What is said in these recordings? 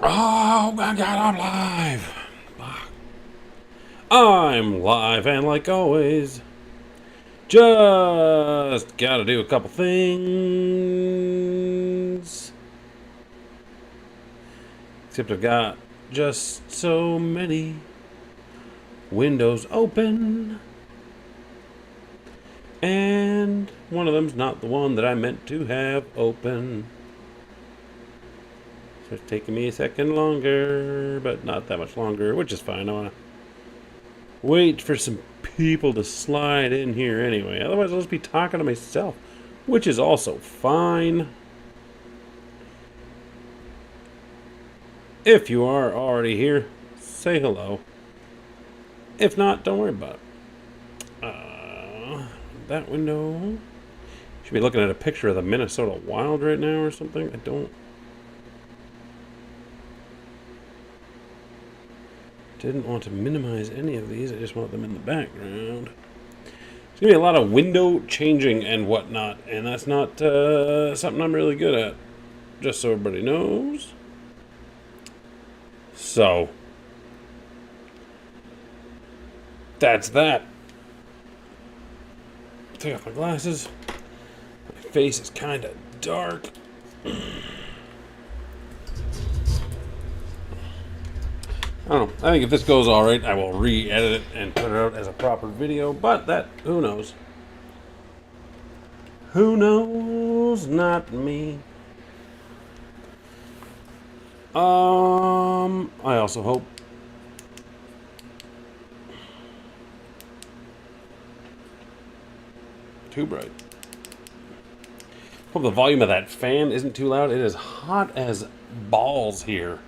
Oh my god, I'm live! I'm live, and like always, just gotta do a couple things. Except I've got just so many windows open, and one of them's not the one that I meant to have open. So it's taking me a second longer, but not that much longer, which is fine. I want to wait for some people to slide in here anyway. Otherwise, I'll just be talking to myself, which is also fine. If you are already here, say hello. If not, don't worry about it. That window. Should be looking at a picture of the Minnesota Wild right now or something. I didn't want to minimize any of these. I just want them in the background. There's going to be a lot of window changing and whatnot, and that's not something I'm really good at, just so everybody knows. So, that's that. Take off my glasses. My face is kind of dark. I don't know. I think if this goes alright, I will re-edit it and put it out as a proper video, but that, who knows? Who knows? Not me. I also hope too bright. Hope the volume of that fan isn't too loud. It is hot as balls here,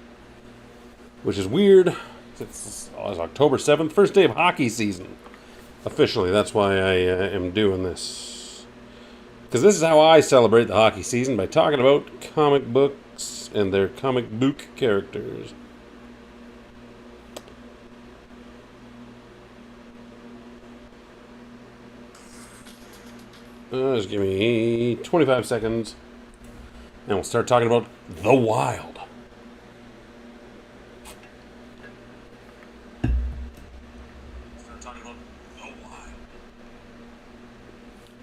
which is weird. It's October 7th, first day of hockey season. Officially, that's why I am doing this. Because this is how I celebrate the hockey season, by talking about comic books and their comic book characters. Just give me 25 seconds, and we'll start talking about the Wild.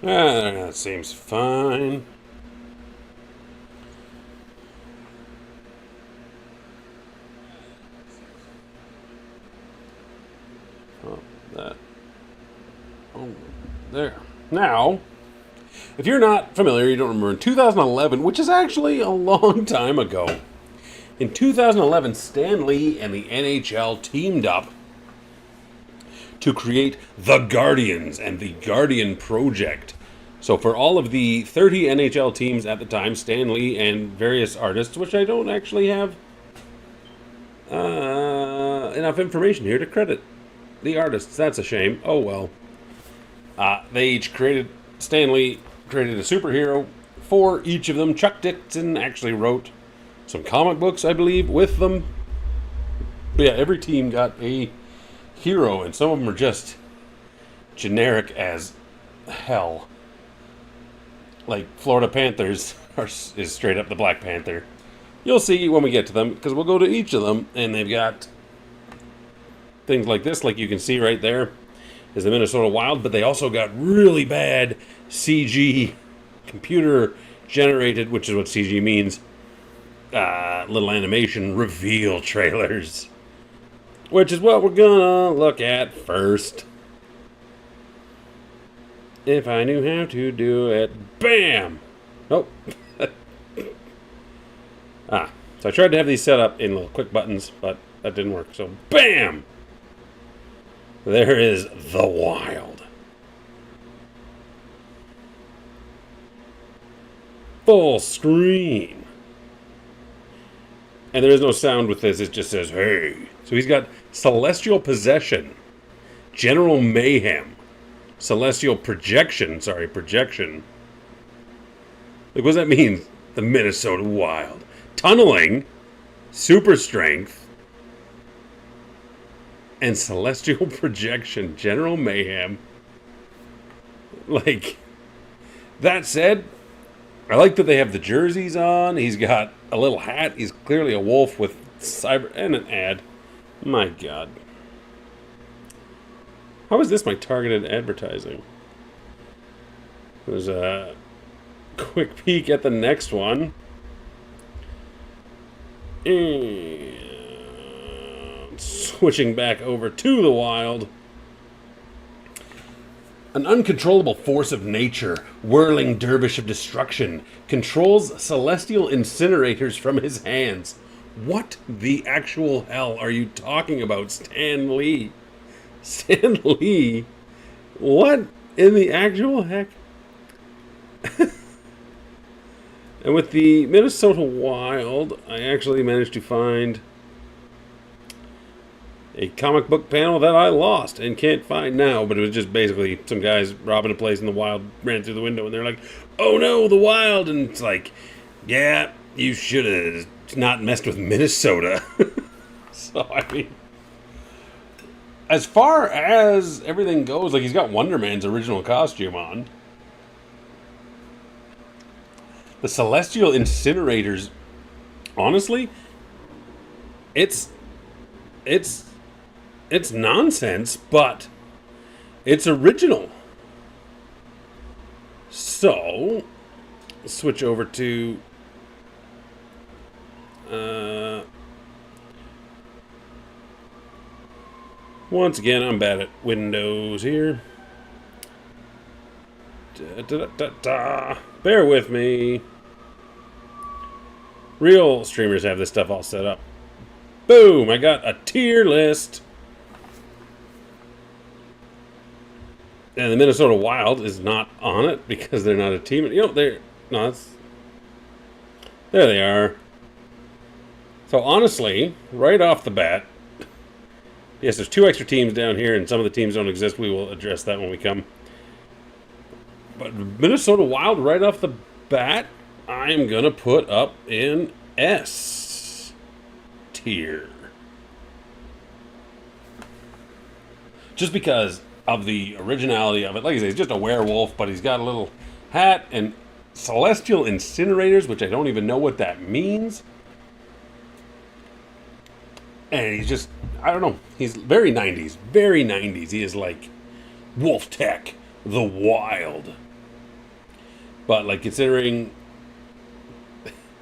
That seems fine. Oh, that. Oh, there. Now, if you're not familiar, you don't remember, in 2011, which is actually a long time ago, in 2011, Stan Lee and the NHL teamed up to create the Guardians and the Guardian Project. So for all of the 30 NHL teams at the time, Stan Lee and various artists, which I don't actually have enough information here to credit the artists. That's a shame. Oh well. They each created, Stan Lee created a superhero for each of them. Chuck Dixon actually wrote some comic books, I believe, with them. But yeah, every team got a hero, and some of them are just generic as hell. Like Florida Panthers is straight up the Black Panther. You'll see when we get to them, because we'll go to each of them, and they've got things like this, like you can see right there, is the Minnesota Wild, but they also got really bad CG, computer generated, which is what CG means, little animation reveal trailers, which is what we're gonna look at first. If I knew how to do it. Bam! Nope. So I tried to have these set up in little quick buttons, but that didn't work. So, bam! There is the Wild. Full screen. And there is no sound with this, it just says, hey. So he's got Celestial Possession, General Mayhem, Celestial Projection. Like, what does that mean? The Minnesota Wild. Tunneling, Super Strength, and Celestial Projection, General Mayhem. Like, that said, I like that they have the jerseys on. He's got a little hat. He's clearly a wolf with Cyber and an ad. My God. How is this my targeted advertising? There's a quick peek at the next one. And switching back over to the wild. An uncontrollable force of nature, whirling dervish of destruction, controls celestial incinerators from his hands. What the actual hell are you talking about, Stan Lee? Stan Lee? What in the actual heck? And with the Minnesota Wild, I actually managed to find a comic book panel that I lost and can't find now, but it was just basically some guys robbing a place and the Wild ran through the window and they're like, oh no, the Wild, and it's like, yeah, you should have not messed with Minnesota. So, I mean, as far as everything goes, like, he's got Wonder Man's original costume on. The Celestial Incinerators, honestly, it's nonsense, but it's original. So, switch over to once again, I'm bad at Windows here. Bear with me. Real streamers have this stuff all set up. Boom! I got a tier list. And the Minnesota Wild is not on it because they're not a team. You know, they're... No, that's... There they are. So honestly, right off the bat... Yes, there's 2 extra teams down here, and some of the teams don't exist. We will address that when we come. But Minnesota Wild, right off the bat, I'm going to put up in S tier. Just because of the originality of it. Like I say, he's just a werewolf, but he's got a little hat and celestial incinerators, which I don't even know what that means. And he's just, I don't know, he's very 90s, very 90s. He is like Wolf Tech, the Wild. But like considering,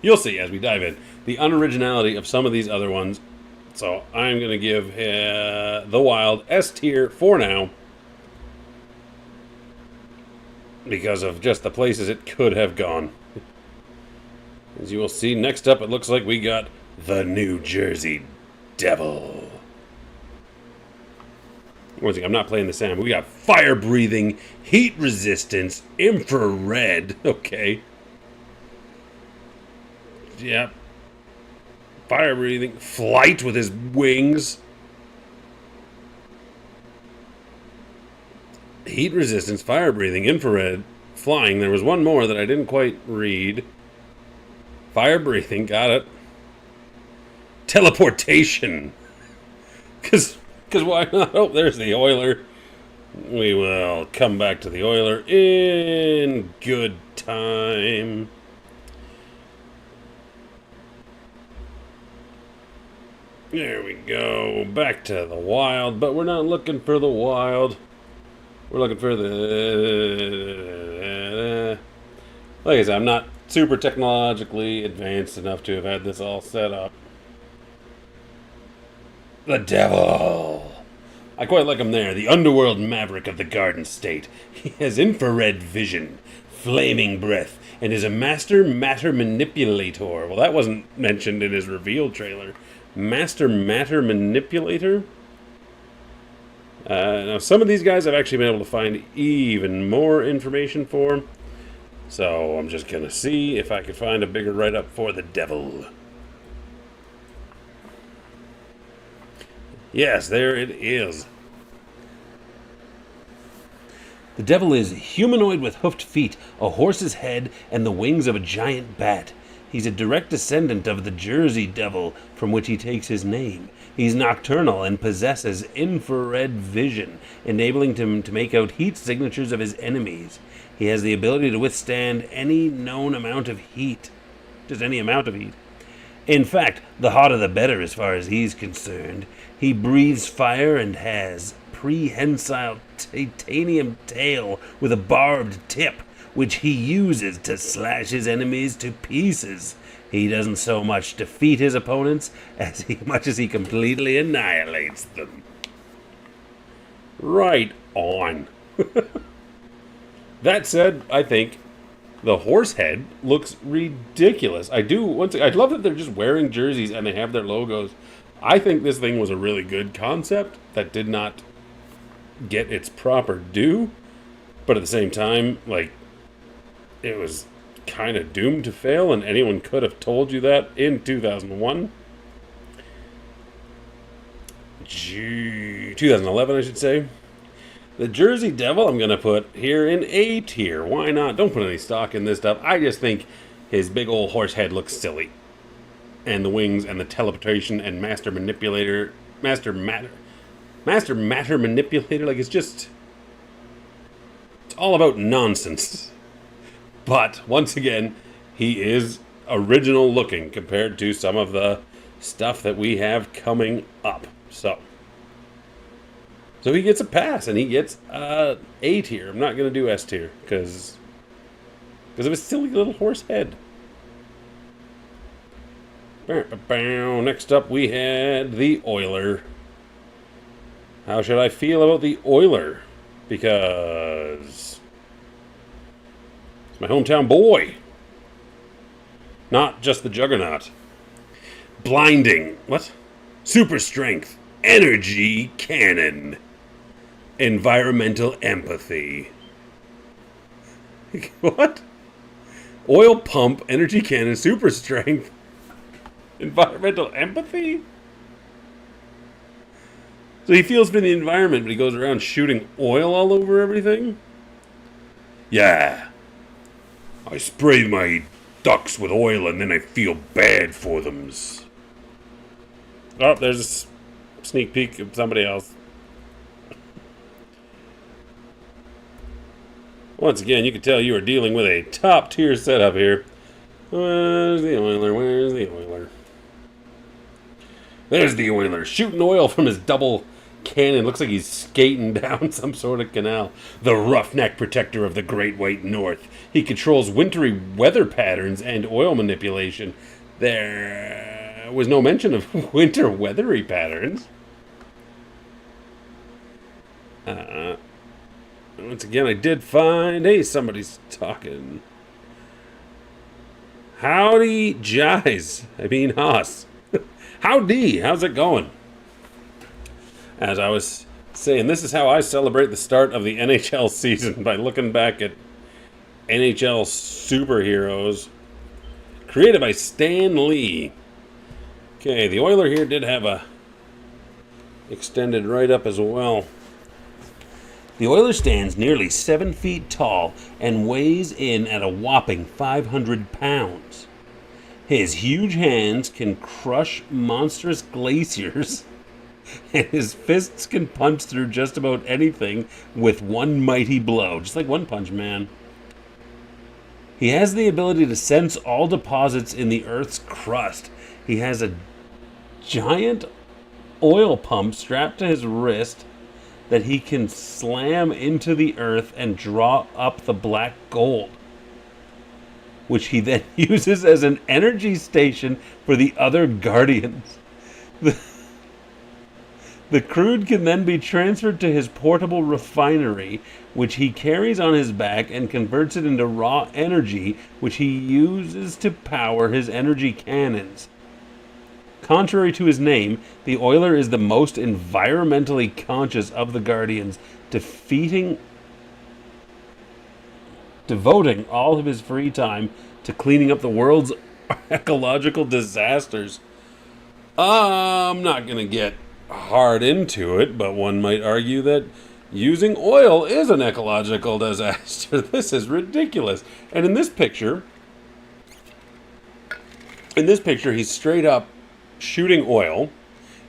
you'll see as we dive in, the unoriginality of some of these other ones. So I'm going to give the Wild S tier for now. Because of just the places it could have gone. As you will see, next up it looks like we got the New Jersey Devil. Once again, I'm not playing the sound, but we got fire breathing, heat resistance, infrared. Okay. Yep. Fire breathing, flight with his wings. Heat resistance, fire breathing, infrared, flying. There was one more that I didn't quite read. Fire breathing, got it. Teleportation. Because why not? Oh, there's the Oiler. We will come back to the Oiler in good time. There we go. Back to the Wild. But we're not looking for the Wild. We're looking for the... Like I said, I'm not super technologically advanced enough to have had this all set up. The Devil. I quite like him there. The underworld maverick of the Garden State. He has infrared vision, flaming breath, and is a master matter manipulator. Well, that wasn't mentioned in his reveal trailer. Master matter manipulator? Now, some of these guys I've actually been able to find even more information for. So I'm just going to see if I can find a bigger write-up for the Devil. Yes, there it is. The Devil is humanoid with hoofed feet, a horse's head, and the wings of a giant bat. He's a direct descendant of the Jersey Devil, from which he takes his name. He's nocturnal and possesses infrared vision, enabling him to make out heat signatures of his enemies. He has the ability to withstand any known amount of heat. Just any amount of heat. In fact, the hotter the better as far as he's concerned. He breathes fire and has prehensile titanium tail with a barbed tip, which he uses to slash his enemies to pieces. He doesn't so much defeat his opponents as much as he completely annihilates them. Right on. That said, I think the horse head looks ridiculous. I love that they're just wearing jerseys and they have their logos. I think this thing was a really good concept that did not get its proper due, but at the same time, like, it was kind of doomed to fail, and anyone could have told you that in 2001. 2011, I should say. The Jersey Devil I'm going to put here in A tier. Why not? Don't put any stock in this stuff. I just think his big old horse head looks silly. And the wings and the teleportation and master matter manipulator, like, it's all about nonsense. But once again, he is original looking compared to some of the stuff that we have coming up. So he gets a pass, and he gets A tier. I'm not going to do S tier, because of his silly little horse head. Next up, we had the Oiler. How should I feel about the Oiler? Because it's my hometown boy. Not just the Juggernaut. Blinding. What? Super strength. Energy cannon. Environmental empathy. What? Oil pump, energy cannon, super strength, environmental empathy? So he feels for the environment, but he goes around shooting oil all over everything? Yeah. I spray my ducks with oil and then I feel bad for them. Oh, there's a sneak peek of somebody else. Once again, you can tell you are dealing with a top-tier setup here. Where's the Oiler? Where's the Oiler? There's the Oiler, shooting oil from his double cannon. Looks like he's skating down some sort of canal. The roughneck protector of the Great White North. He controls wintry weather patterns and oil manipulation. There was no mention of winter weathery patterns. Once again, I did find... Hey, somebody's talking. Howdy, Jize. I mean, Haas. Howdy. How's it going? As I was saying, this is how I celebrate the start of the NHL season, by looking back at NHL Superheroes, created by Stan Lee. Okay, the Oiler here did have a extended write-up as well. The Oiler stands nearly 7 feet tall and weighs in at a whopping 500 pounds. His huge hands can crush monstrous glaciers, and his fists can punch through just about anything with one mighty blow, just like One Punch Man. He has the ability to sense all deposits in the Earth's crust. He has a giant oil pump strapped to his wrist that he can slam into the earth and draw up the black gold, which he then uses as an energy station for the other Guardians. The crude can then be transferred to his portable refinery, which he carries on his back and converts it into raw energy, which he uses to power his energy cannons. Contrary to his name, the Oiler is the most environmentally conscious of the Guardians, devoting all of his free time to cleaning up the world's ecological disasters. I'm not going to get hard into it, but one might argue that using oil is an ecological disaster. This is ridiculous. And in this picture, he's straight up shooting oil.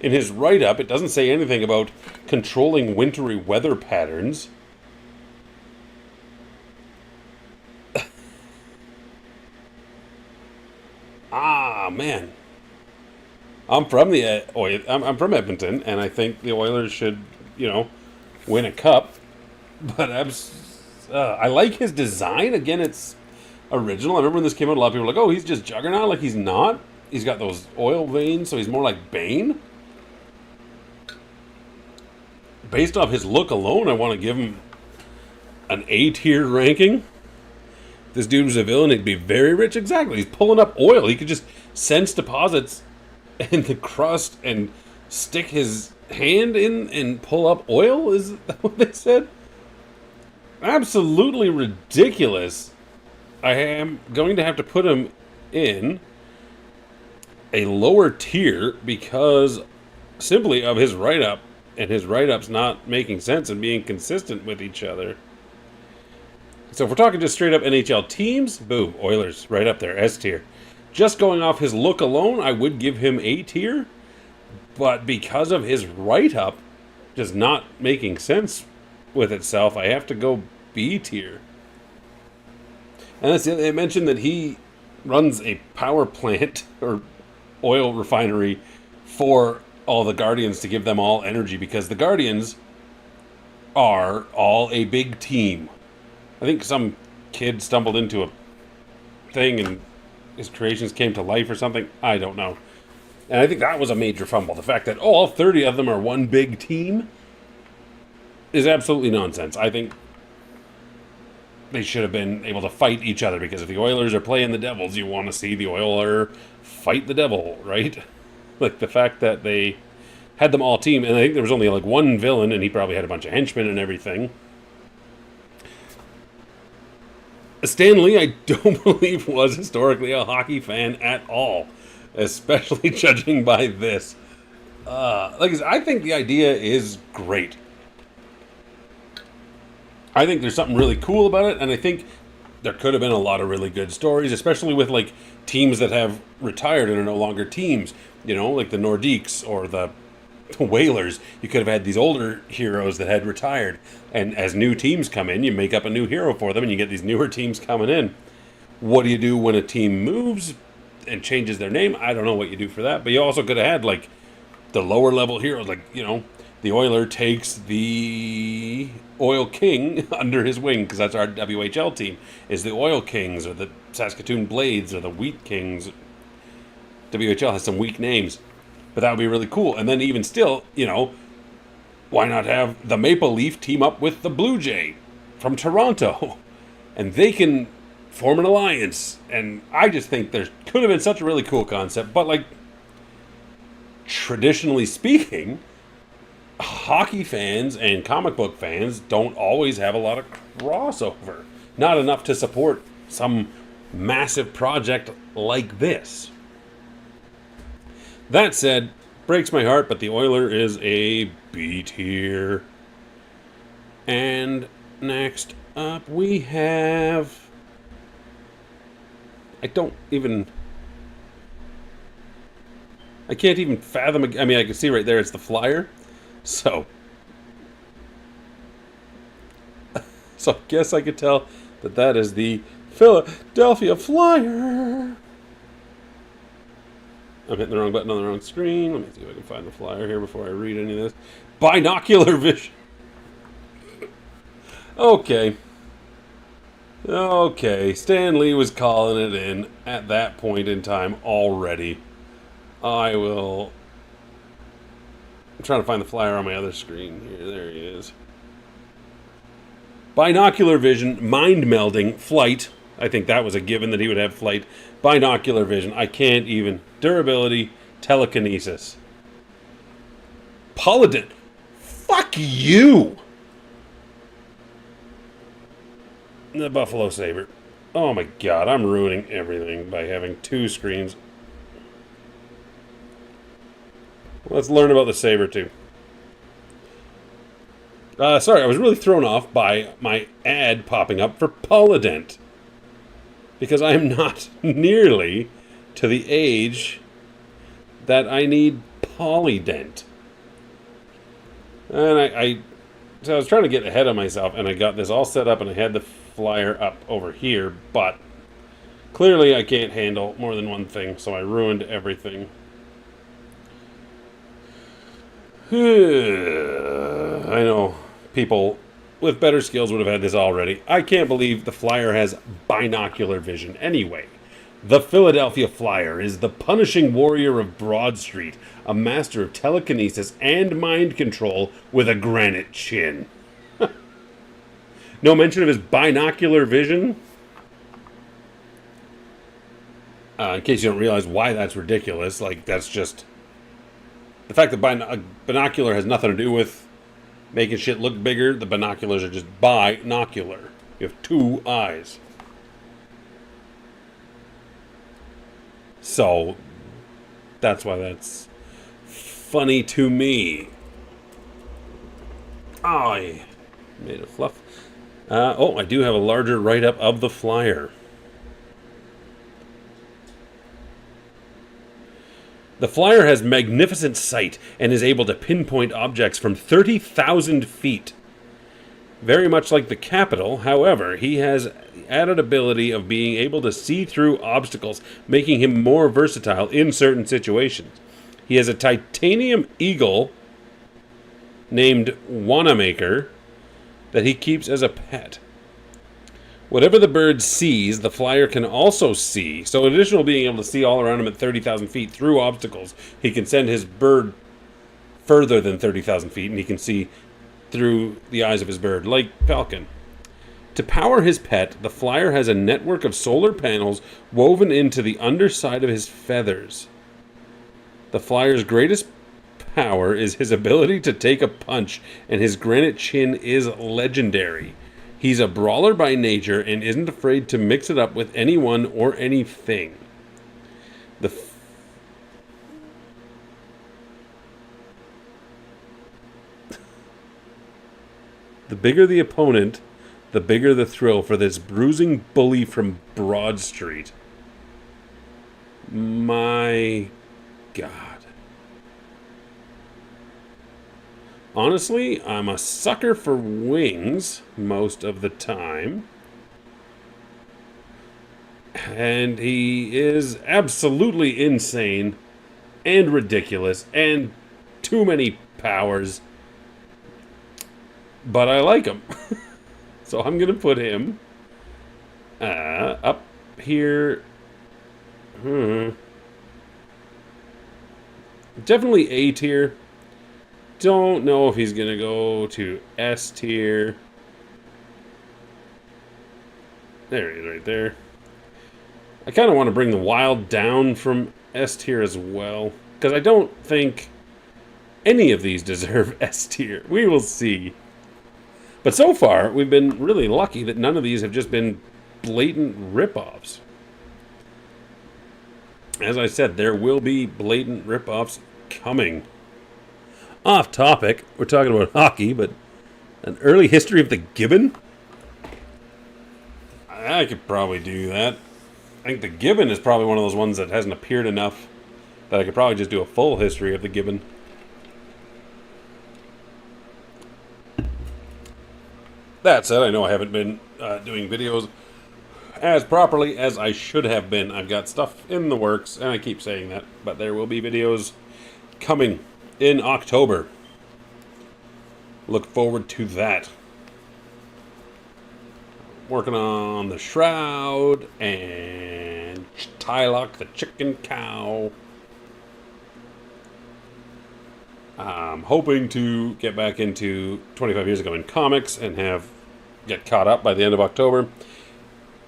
In his write-up, it doesn't say anything about controlling wintry weather patterns. Man. I'm from the I'm from Edmonton, and I think the Oilers should, win a cup. But I like his design. Again, it's original. I remember when this came out, a lot of people were like, "Oh, he's just Juggernaut." Like he's not. He's got those oil veins, so he's more like Bane. Based off his look alone, I want to give him an A-tier ranking. If this dude was a villain, he'd be very rich. Exactly. He's pulling up oil. He could just sense deposits in the crust and stick his hand in and pull up oil. Is that what they said? Absolutely ridiculous. I am going to have to put him in a lower tier because simply of his write-up, and his write-ups not making sense and being consistent with each other. So if we're talking just straight up NHL teams, boom, Oilers right up there, S tier. Just going off his look alone, I would give him A tier, but because of his write-up just not making sense with itself, I have to go B tier. And that's they mentioned that he runs a power plant or oil refinery for all the Guardians to give them all energy because the Guardians are all a big team. I think some kid stumbled into a thing and his creations came to life or something. I don't know. And I think that was a major fumble. The fact that all 30 of them are one big team is absolutely nonsense. I think they should have been able to fight each other because if the Oilers are playing the Devils, you want to see the Oiler fight the Devil, right? Like the fact that they had them all team, and I think there was only like one villain, and he probably had a bunch of henchmen and everything. Stan Lee, I don't believe was historically a hockey fan at all, especially judging by this. I think the idea is great. I think there's something really cool about it, and I think there could have been a lot of really good stories, especially with like teams that have retired and are no longer teams. Like the Nordiques or the Whalers. You could have had these older heroes that had retired, and as new teams come in, you make up a new hero for them, and you get these newer teams coming in. What do you do when a team moves and changes their name? I don't know what you do for that, but you also could have had like the lower level heroes, like the Oiler takes the Oil King under his wing because that's our WHL team. Is the Oil Kings or the Saskatoon Blades or the Wheat Kings? WHL has some weak names, but that would be really cool. And then even still, why not have the Maple Leaf team up with the Blue Jay from Toronto? And they can form an alliance. And I just think there could have been such a really cool concept. But like, traditionally speaking, hockey fans and comic book fans don't always have a lot of crossover. Not enough to support some massive project like this. That said, breaks my heart, but the Oiler is a B tier. And next up we have... I can't even fathom... I mean, I can see right there it's the Flyer. So I guess I could tell that is the Philadelphia Flyer. I'm hitting the wrong button on the wrong screen. Let me see if I can find the Flyer here before I read any of this. Binocular vision. Okay. Stan Lee was calling it in at that point in time already. I'm trying to find the Flyer on my other screen here. There he is. Binocular vision, mind melding, flight. I think that was a given that he would have flight. Binocular vision. I can't even. Durability, telekinesis. Paladin. Fuck you. The Buffalo Sabre. Oh my god, I'm ruining everything by having two screens. Let's learn about the Sabre too. Sorry, I was really thrown off by my ad popping up for Polydent. Because I am not nearly to the age that I need Polydent. And so I was trying to get ahead of myself, and I got this all set up, and I had the Flyer up over here, but clearly I can't handle more than one thing, so I ruined everything. I know people with better skills would have had this already. I can't believe the Flyer has binocular vision. Anyway, the Philadelphia Flyer is the punishing warrior of Broad Street, a master of telekinesis and mind control with a granite chin. No mention of his binocular vision? In case you don't realize why that's ridiculous, like, that's just... The fact that binocular has nothing to do with making shit look bigger, the binoculars are just binocular. You have two eyes. So, that's why that's funny to me. Oh, I made a fluff. I do have a larger write-up of the Flyer. The Flyer has magnificent sight and is able to pinpoint objects from 30,000 feet. Very much like the Capitol, however, he has the added ability of being able to see through obstacles, making him more versatile in certain situations. He has a titanium eagle named Wanamaker that he keeps as a pet. Whatever the bird sees, the Flyer can also see. So in addition to being able to see all around him at 30,000 feet through obstacles, he can send his bird further than 30,000 feet, and he can see through the eyes of his bird, like Falcon. To power his pet, the Flyer has a network of solar panels woven into the underside of his feathers. The Flyer's greatest power is his ability to take a punch, and his granite chin is legendary. He's a brawler by nature and isn't afraid to mix it up with anyone or anything. The bigger the opponent, the bigger the thrill for this bruising bully from Broad Street. My God. Honestly, I'm a sucker for wings most of the time. And he is absolutely insane and ridiculous and too many powers. But I like him. So I'm going to put him up here. Definitely A tier. Don't know if he's going to go to S tier. There he is right there. I kind of want to bring the Wild down from S tier as well, because I don't think any of these deserve S tier. We will see. But so far, we've been really lucky that none of these have just been blatant rip-offs. As I said, there will be blatant rip-offs coming. Off topic, we're talking about hockey, but an early history of the Gibbon? I could probably do that. I think the Gibbon is probably one of those ones that hasn't appeared enough that I could probably just do a full history of the Gibbon. That said, I know I haven't been doing videos as properly as I should have been. I've got stuff in the works, and I keep saying that, but there will be videos coming in October. Look forward to that. Working on the Shroud and Tylock the Chicken Cow. I'm hoping to get back into 25 years ago in comics and get caught up by the end of October.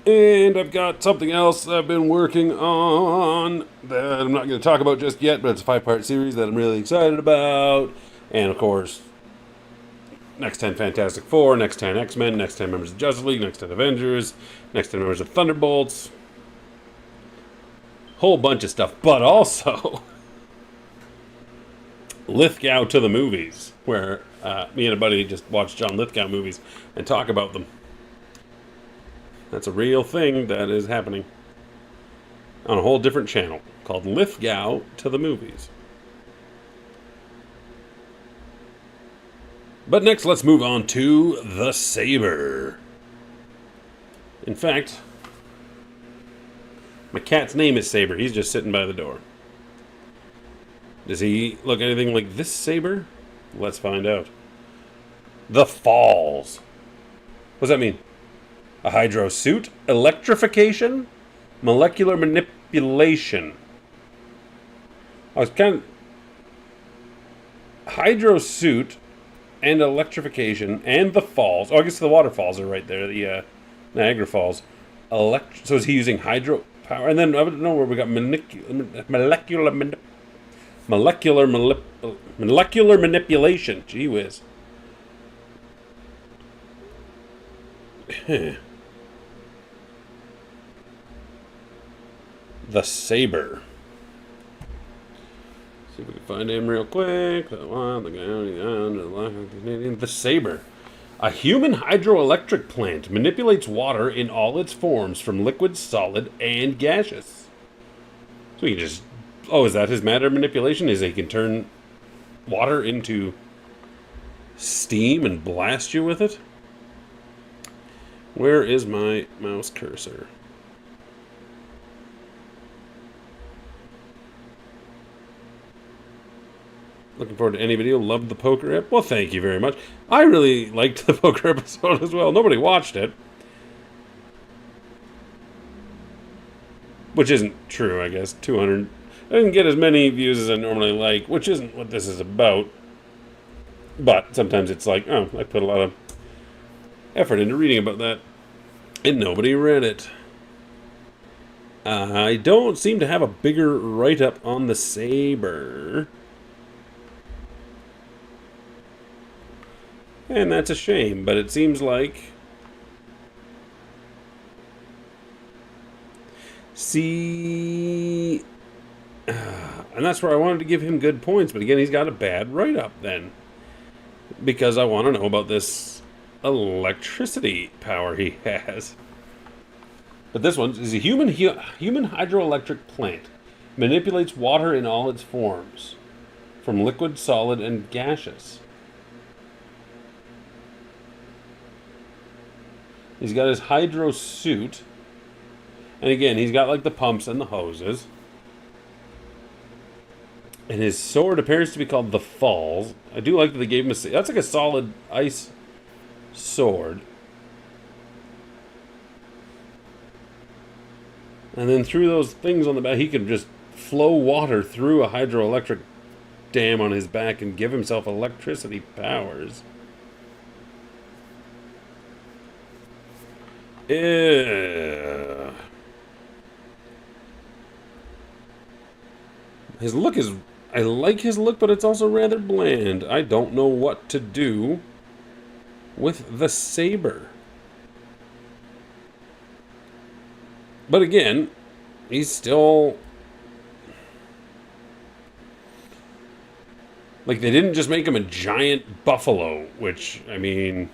And I've got something else I've been working on that I'm not going to talk about just yet, but it's a 5-part series that I'm really excited about. And of course, next 10 Fantastic Four, next 10 X-Men, next 10 members of Justice League, next 10 Avengers, next 10 members of Thunderbolts. Whole bunch of stuff, but also Lithgow to the movies, where me and a buddy just watch John Lithgow movies and talk about them. That's a real thing that is happening on a whole different channel called Lithgow to the movies. But next, let's move on to the Saber. In fact, my cat's name is Saber. He's just sitting by the door. Does he look anything like this Saber? Let's find out. The Falls. What does that mean? A hydro suit? Electrification? Molecular manipulation. I was kind of... Hydro suit and electrification and the falls. Oh, I guess the waterfalls are right there. The Niagara Falls. So is he using hydro power? And then I don't know where we got molecular manipulation. Gee whiz. The Saber. See if we can find him real quick. The Saber. A human hydroelectric plant manipulates water in all its forms, from liquid, solid, and gaseous. So he just... Oh, is that his matter manipulation? Is he can turn water into steam and blast you with it? Where is my mouse cursor? Looking forward to any video. Loved the poker ep. Well, thank you very much. I really liked the poker episode as well. Nobody watched it. Which isn't true, I guess. 200. I didn't get as many views as I normally like, which isn't what this is about. But sometimes it's like, oh, I put a lot of effort into reading about that, and nobody read it. I don't seem to have a bigger write-up on the Saber. And that's a shame, but it seems like... See... and that's where I wanted to give him good points, but again, he's got a bad write-up then. Because I want to know about this electricity power he has. But this one is a human hydroelectric plant. Manipulates water in all its forms, from liquid, solid, and gaseous. He's got his hydro suit. And again, he's got like the pumps and the hoses. And his sword appears to be called the Falls. I do like that they gave him a... That's like a solid ice sword. And then through those things on the back, he can just flow water through a hydroelectric dam on his back and give himself electricity powers. His look is... I like his look, but it's also rather bland. I don't know what to do with the Saber. But again, he's still... Like, they didn't just make him a giant buffalo, which, I mean...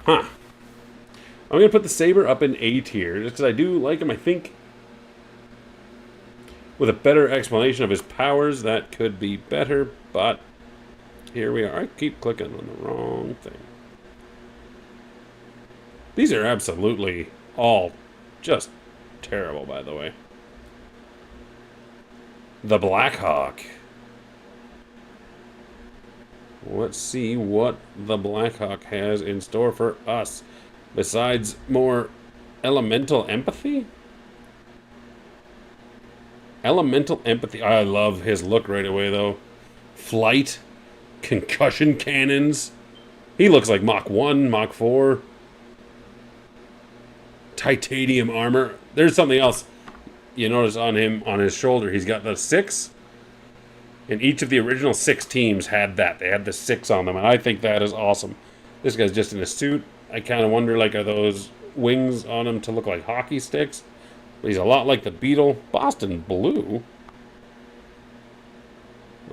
Huh. I'm going to put the Saber up in A tier, just because I do like him. I think with a better explanation of his powers, that could be better, but here we are. I keep clicking on the wrong thing. These are absolutely all just terrible, by the way. The Black Hawk. Let's see what the Black Hawk has in store for us. Besides more elemental empathy? Elemental empathy. I love his look right away, though. Flight. Concussion cannons. He looks like Mach 1, Mach 4. Titanium armor. There's something else you notice on him, on his shoulder. He's got the 6. And each of the original 6 teams had that. They had the 6 on them, and I think that is awesome. This guy's just in a suit. I kind of wonder, like, are those wings on him to look like hockey sticks? But he's a lot like the Beetle. Boston Blue.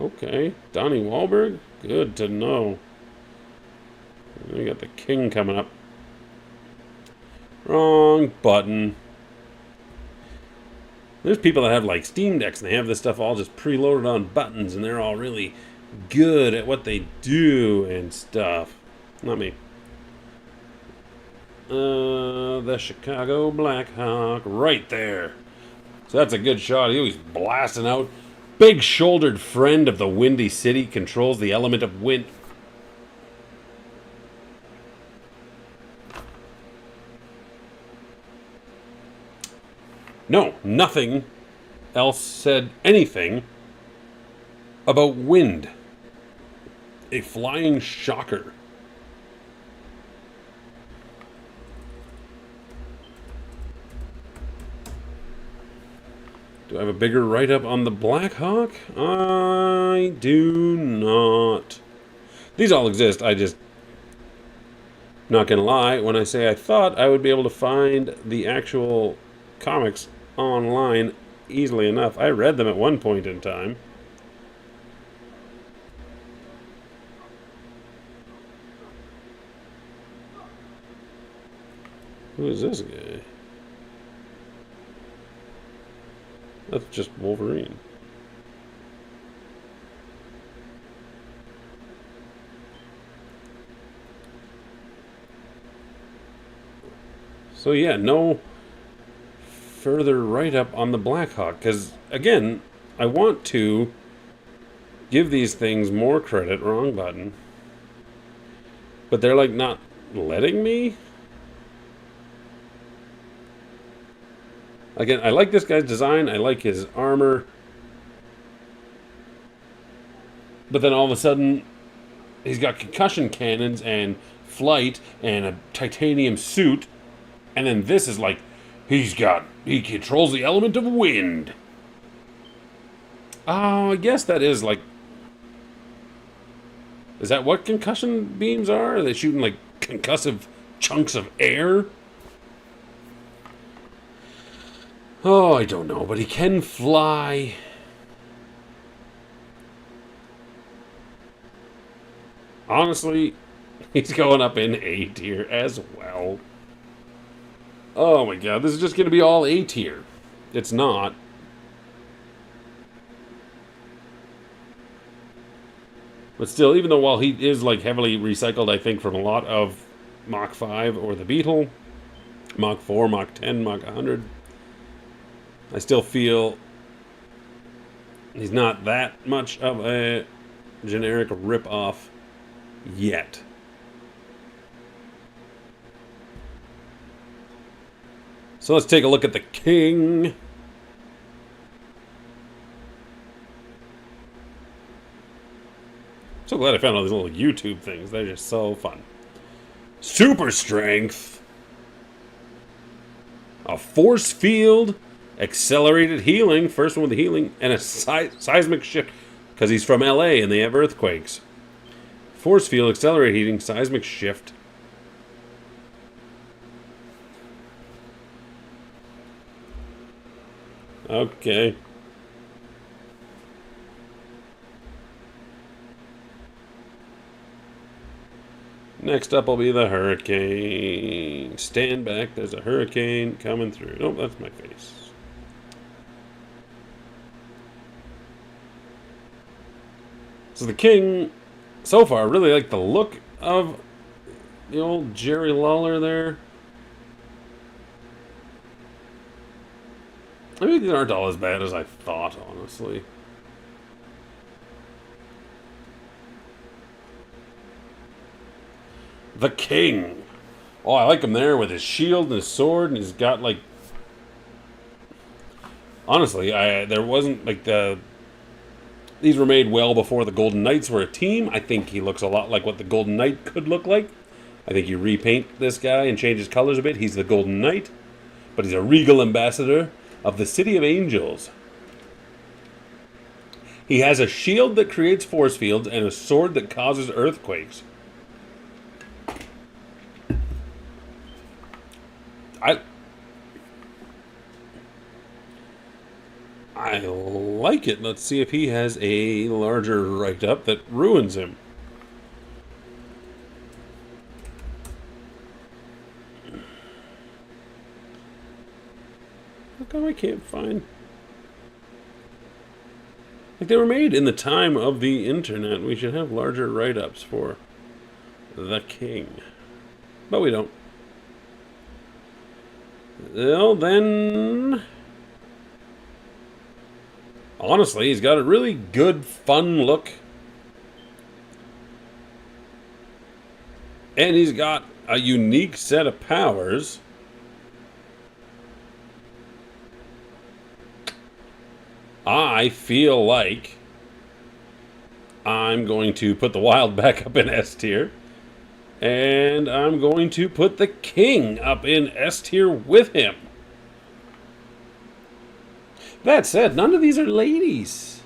Okay. Donnie Wahlberg. Good to know. We got the King coming up. Wrong button. There's people that have, like, Steam Decks, and they have this stuff all just preloaded on buttons, and they're all really good at what they do and stuff. Not me. The Chicago Blackhawk, right there. So that's a good shot. He was blasting out. big-shouldered friend of the Windy City controls the element of wind. No, nothing else said anything about wind. A flying shocker. Do I have a bigger write-up on the Black Hawk? I do not. These all exist. I just... Not gonna lie, when I say I thought I would be able to find the actual comics online easily enough. I read them at one point in time. Who is this guy? That's just Wolverine. So yeah, no further write-up on the Black Hawk, because again, I want to give these things more credit. Wrong button. But they're like not letting me. Again, I like this guy's design. I like his armor. But then all of a sudden, he's got concussion cannons and flight and a titanium suit. And then this is like, he controls the element of wind. Oh, I guess that is like... Is that what concussion beams are? Are they shooting like concussive chunks of air? Oh, I don't know, but he can fly. Honestly, he's going up in A tier as well. Oh my god, this is just going to be all A tier. It's not. But still, even though while he is like heavily recycled, I think, from a lot of Mach 5 or the Beetle, Mach 4, Mach 10, Mach 100, I still feel he's not that much of a generic rip-off yet. So let's take a look at the King. So glad I found all these little YouTube things. They're just so fun. Super strength. A force field. Accelerated healing. First one with the healing. And a seismic shift. Because he's from LA and they have earthquakes. Force field, accelerated heating, seismic shift. Okay. Next up will be the hurricane. Stand back, there's a hurricane coming through. Oh, that's my face. So the King, so far, really like the look of the old Jerry Lawler there. I mean, these aren't all as bad as I thought, honestly. The King. Oh, I like him there with his shield and his sword, and he's got like... Honestly, there wasn't like the... These were made well before the Golden Knights were a team. I think he looks a lot like what the Golden Knight could look like. I think you repaint this guy and change his colors a bit. He's the Golden Knight, but he's a regal ambassador of the City of Angels. He has a shield that creates force fields and a sword that causes earthquakes. I like it. Let's see if he has a larger write-up that ruins him. How come I can't find... Like, they were made in the time of the internet. We should have larger write-ups for the King. But we don't. Well, then... Honestly, he's got a really good, fun look. And he's got a unique set of powers. I feel like I'm going to put the Wild back up in S tier. And I'm going to put the King up in S tier with him. That said, none of these are ladies.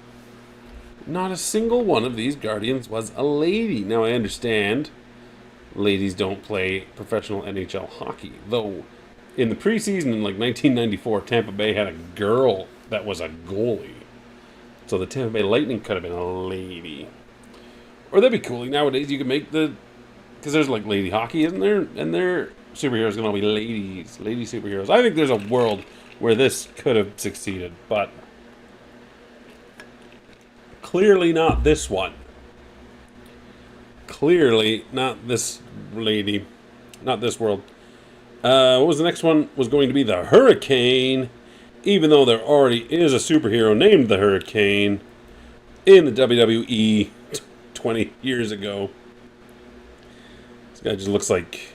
Not a single one of these Guardians was a lady. Now, I understand ladies don't play professional NHL hockey. Though, in the preseason in like 1994, Tampa Bay had a girl that was a goalie. So the Tampa Bay Lightning could have been a lady. Or that'd be cool. Nowadays, you can make the... Because there's like lady hockey, isn't there? And their superheroes going to be ladies. Lady superheroes. I think there's a world where this could have succeeded. But clearly not this one. Clearly not this lady. Not this world. What was the next one? Was going to be the Hurricane. Even though there already is a superhero named the Hurricane in the WWE 20 years ago. This guy just looks like he's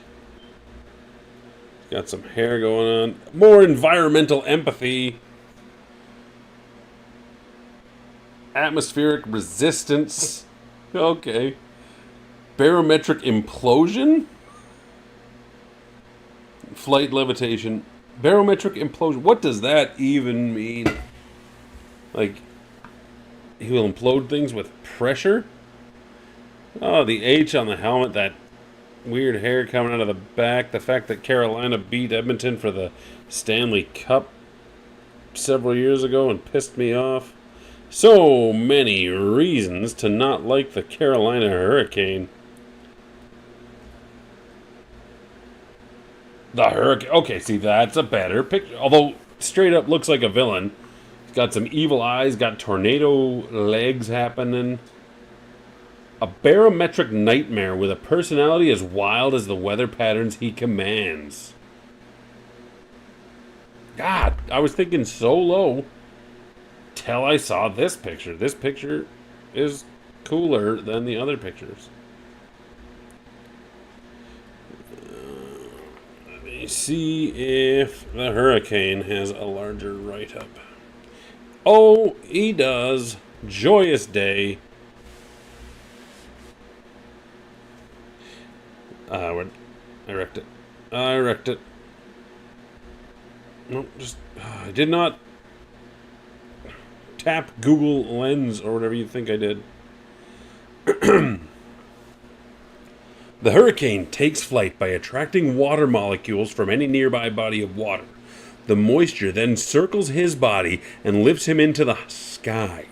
got some hair going on. More environmental empathy. Atmospheric resistance. Okay. Barometric implosion? Flight levitation. Barometric implosion. What does that even mean? Like, he will implode things with pressure? Oh, the H on the helmet, that weird hair coming out of the back. The fact that Carolina beat Edmonton for the Stanley Cup several years ago and pissed me off. So many reasons to not like the Carolina Hurricane. The Hurricane. Okay, see, that's a better picture. Although, straight up looks like a villain. He's got some evil eyes, got tornado legs happening. A barometric nightmare with a personality as wild as the weather patterns he commands. God, I was thinking so low till I saw this picture. This picture is cooler than the other pictures. Let me see if the Hurricane has a larger write-up. Oh, he does. Joyous day. I wrecked it. I wrecked it. Nope, just... I did not tap Google Lens or whatever you think I did. The Hurricane takes flight by attracting water molecules from any nearby body of water. The moisture then circles his body and lifts him into the sky.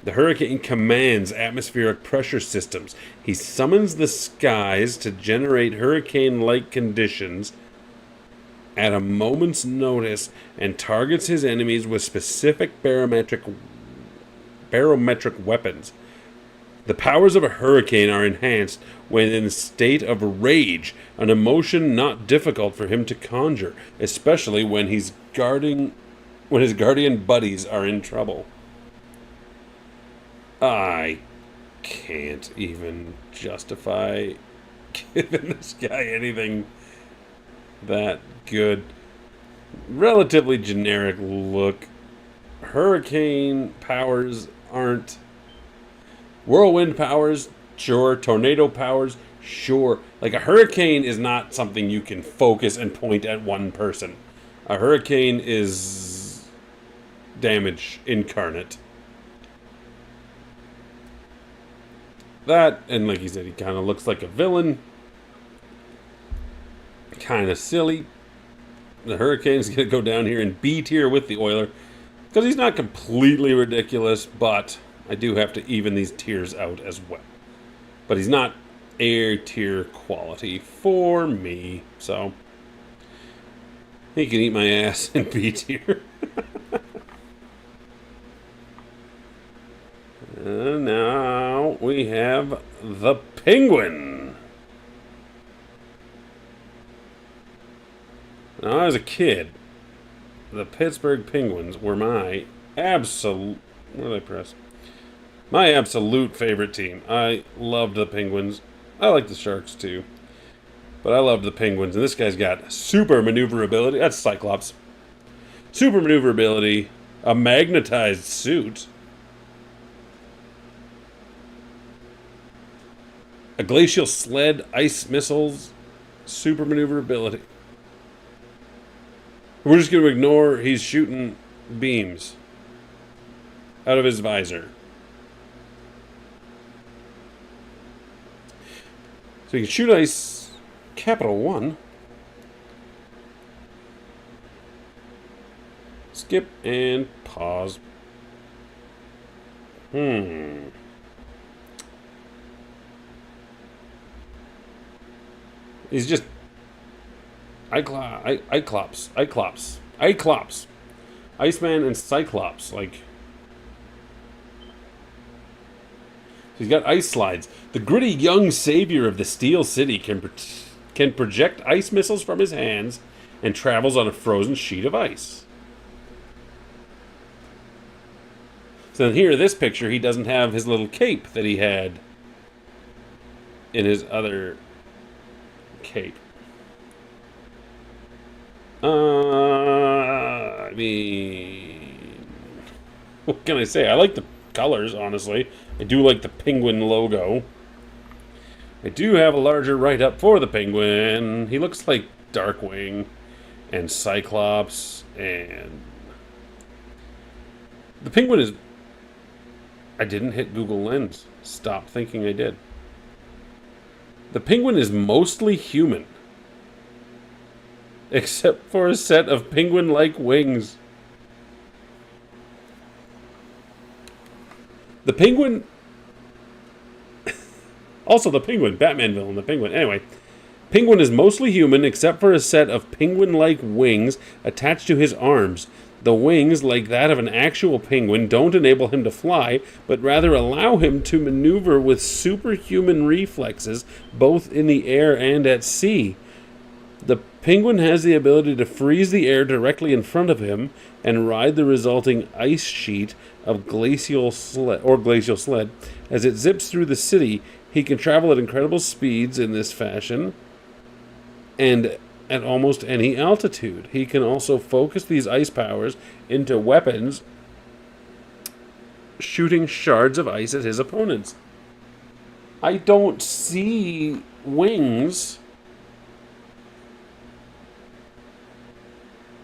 The Hurricane commands atmospheric pressure systems. He summons the skies to generate hurricane-like conditions at a moment's notice and targets his enemies with specific barometric weapons. The powers of a hurricane are enhanced when in a state of rage, an emotion not difficult for him to conjure, especially when his guardian buddies are in trouble. I can't even justify giving this guy anything that good. Relatively generic look. Hurricane powers aren't. Whirlwind powers, sure. Tornado powers, sure. Like, a hurricane is not something you can focus and point at one person. A hurricane is damage incarnate. That, and like he said, he kind of looks like a villain. Kind of silly. The Hurricane's going to go down here in B tier with the Oiler. Because he's not completely ridiculous, but I do have to even these tiers out as well. But he's not A tier quality for me, so he can eat my ass in B tier. And now we have the Penguin. Now, as a kid, the Pittsburgh Penguins were my absolute What did I press? My absolute favorite team. I loved the Penguins. I like the Sharks too. But I loved the Penguins. And this guy's got super maneuverability. That's Cyclops. Super maneuverability. A magnetized suit. A glacial sled, ice missiles, super maneuverability. We're just going to ignore he's shooting beams out of his visor. So you can shoot ice, capital 1. Skip and pause. He's just Iclops. Iceman and Cyclops. Like, he's got ice slides. The gritty young savior of the Steel City can project ice missiles from his hands and travels on a frozen sheet of ice. So then here, this picture, he doesn't have his little cape that he had in his other cape. I mean, what can I say? I like the colors, honestly. I do like the Penguin logo. I do have a larger write-up for the Penguin. He looks like Darkwing and Cyclops, and the Penguin is... I didn't hit Google Lens. Stop thinking I did. The Penguin is mostly human, except for a set of penguin-like wings. The Penguin... Also, the Penguin, Batman villain, the Penguin. Anyway, Penguin is mostly human, except for a set of penguin-like wings attached to his arms. The wings, like that of an actual penguin, don't enable him to fly, but rather allow him to maneuver with superhuman reflexes, both in the air and at sea. The Penguin has the ability to freeze the air directly in front of him and ride the resulting ice sheet of glacial sled. As it zips through the city, he can travel at incredible speeds in this fashion and at almost any altitude. He can also focus these ice powers into weapons, shooting shards of ice at his opponents. I don't see wings.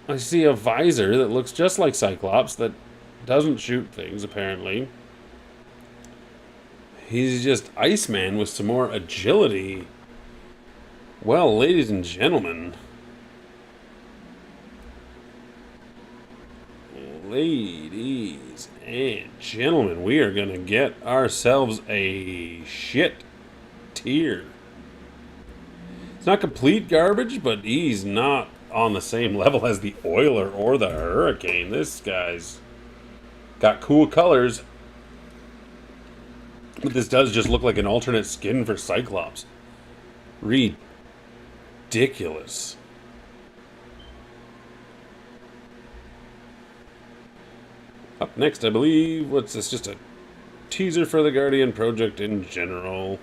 I see a visor that looks just like Cyclops that doesn't shoot things, apparently. He's just Iceman with some more agility. Well, ladies and gentlemen. Ladies and gentlemen, we are going to get ourselves a shit tier. It's not complete garbage, but he's not on the same level as the Oiler or the Hurricane. This guy's got cool colors. But this does just look like an alternate skin for Cyclops. Ridiculous. Up next, I believe, what's this? Just a teaser for the Guardian Project in general.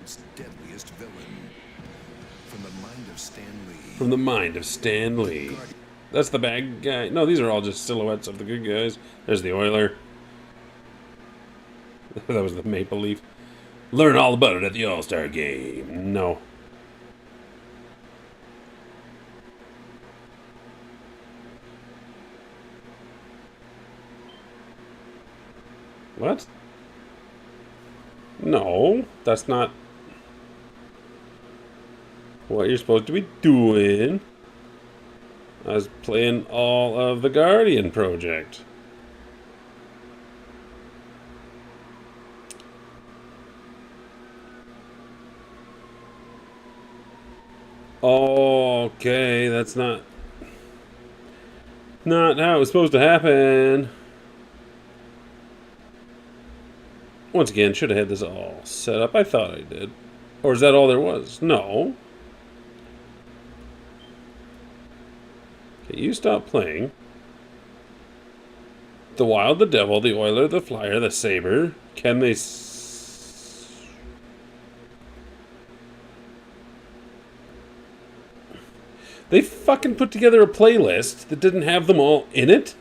Its deadliest villain. From the mind of Stan Lee. From the mind of Stan Lee. That's the bad guy. No, these are all just silhouettes of the good guys. There's the Oiler. That was the Maple Leaf. Learn all about it at the All-Star Game. No. What? No, that's not what you're supposed to be doing. I was playing all of the Guardian Project. Okay, that's not how it was supposed to happen. Once again, should have had this all set up. I thought I did. Or is that all there was? No. You stop playing. The Wild, the Devil, the Oiler, the Flyer, the Saber. Can they... They fucking put together a playlist that didn't have them all in it?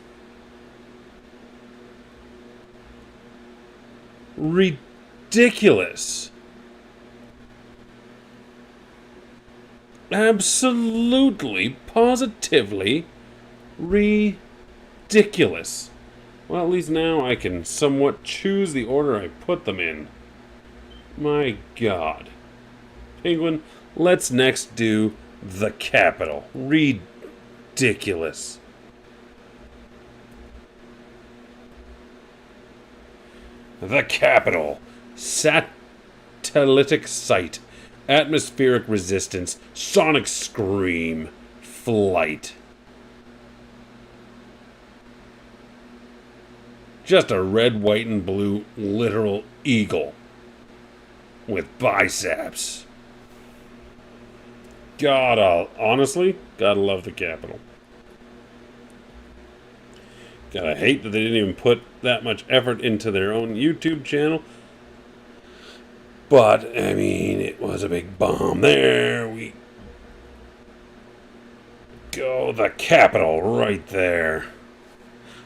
Ridiculous. Absolutely, positively ridiculous. Well, at least now I can somewhat choose the order I put them in. My God. Penguin, let's next do the Capitol. Ridiculous. The Capitol. Satellitic sight. Atmospheric resistance. Sonic scream. Flight. Just a red, white, and blue literal eagle. With biceps. Honestly, gotta love the Capitol. Gotta hate that they didn't even put that much effort into their own YouTube channel. But, I mean, it was a big bomb. There we go. The Capitol right there.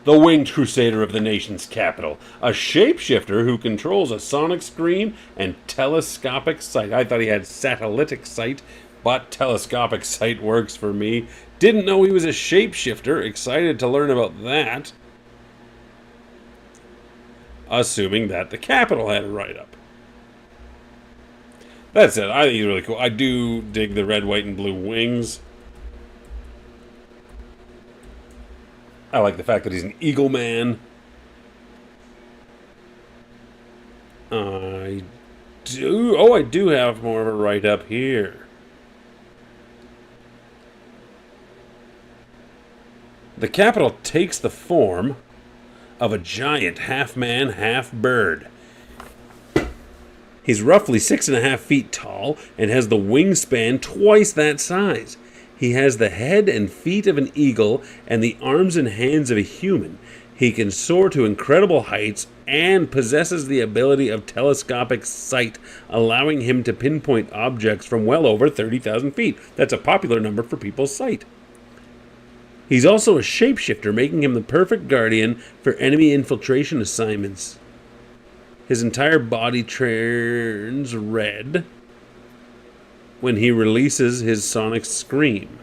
The winged crusader of the nation's capital. A shapeshifter who controls a sonic scream and telescopic sight. I thought he had satellitic sight, but telescopic sight works for me. Didn't know he was a shapeshifter. Excited to learn about that. Assuming that the Capitol had a write-up. That's it. I think he's really cool. I do dig the red, white, and blue wings. I like the fact that he's an eagle man. I do have more of a write-up here. The Capitol takes the form of a giant half-man, half-bird. He's roughly 6.5 feet tall and has the wingspan twice that size. He has the head and feet of an eagle and the arms and hands of a human. He can soar to incredible heights and possesses the ability of telescopic sight, allowing him to pinpoint objects from well over 30,000 feet. That's a popular number for people's sight. He's also a shapeshifter, making him the perfect guardian for enemy infiltration assignments. His entire body turns red when he releases his sonic scream.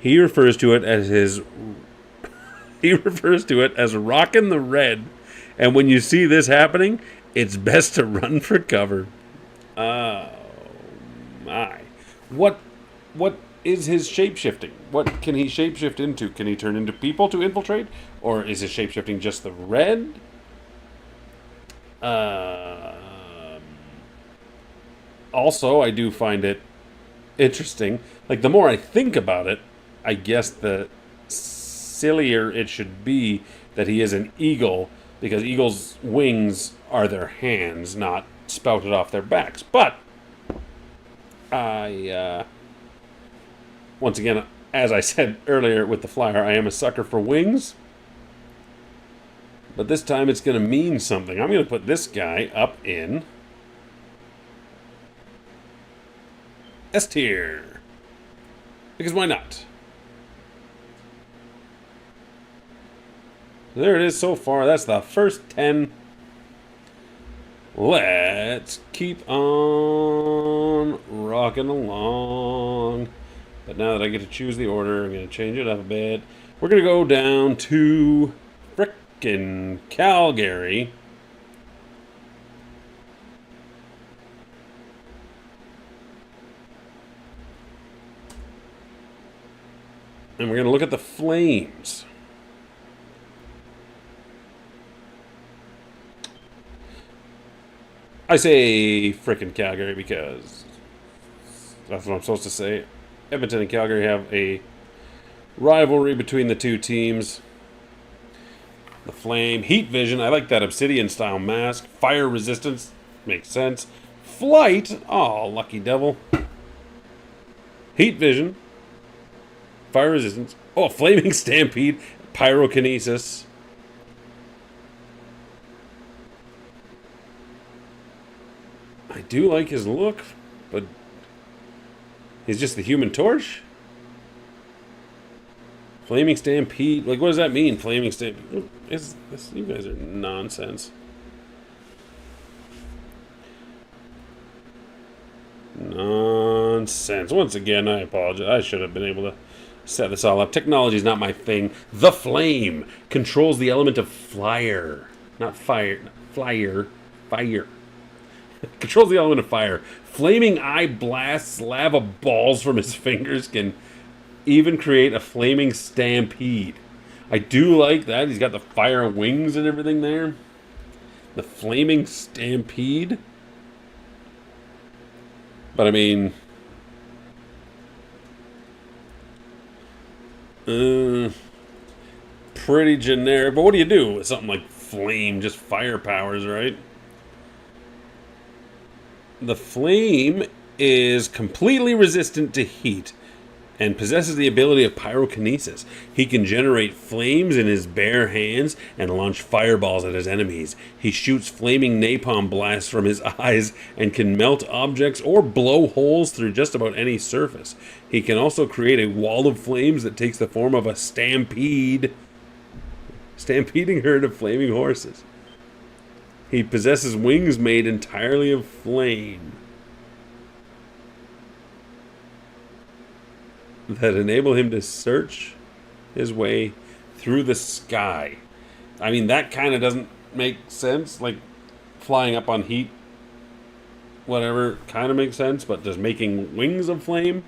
He refers to it as rockin' the red, and when you see this happening, it's best to run for cover. Oh my. What is his shapeshifting? What can he shapeshift into? Can he turn into people to infiltrate? Or is his shapeshifting just the red? Also, I do find it interesting. Like, the more I think about it, I guess the sillier it should be that he is an eagle, because eagles' wings are their hands, not spouted off their backs. But once again, as I said earlier with the Flyer, I am a sucker for wings. But this time it's going to mean something. I'm going to put this guy up in S tier. Because why not? There it is so far. That's the first 10. Let's keep on rocking along. But now that I get to choose the order, I'm going to change it up a bit. We're going to go down to frickin' Calgary. And we're going to look at the Flames. I say frickin' Calgary because that's what I'm supposed to say. Edmonton and Calgary have a rivalry between the two teams. The Flame. Heat vision. I like that obsidian style mask. Fire resistance. Makes sense. Flight. Oh, lucky devil. Heat vision. Fire resistance. Oh, flaming stampede. Pyrokinesis. I do like his look, but he's just the Human Torch? Flaming Stampede. Like, what does that mean, Flaming Stampede? You guys are nonsense. Nonsense. Once again, I apologize. I should have been able to set this all up. Technology is not my thing. The Flame controls the element of flyer. Not fire. Flyer. Fire. Controls the element of fire. Flaming eye blasts lava balls from his fingers, can even create a flaming stampede. I do like that. He's got the fire wings and everything there. The flaming stampede. But I mean, pretty generic. But what do you do with something like flame? Just fire powers, right? The Flame is completely resistant to heat and possesses the ability of pyrokinesis. He can generate flames in his bare hands and launch fireballs at his enemies. He shoots flaming napalm blasts from his eyes and can melt objects or blow holes through just about any surface. He can also create a wall of flames that takes the form of a stampeding herd of flaming horses. He possesses wings made entirely of flame that enable him to search his way through the sky. I mean, that kind of doesn't make sense. Like, flying up on heat, whatever, kind of makes sense, but just making wings of flame.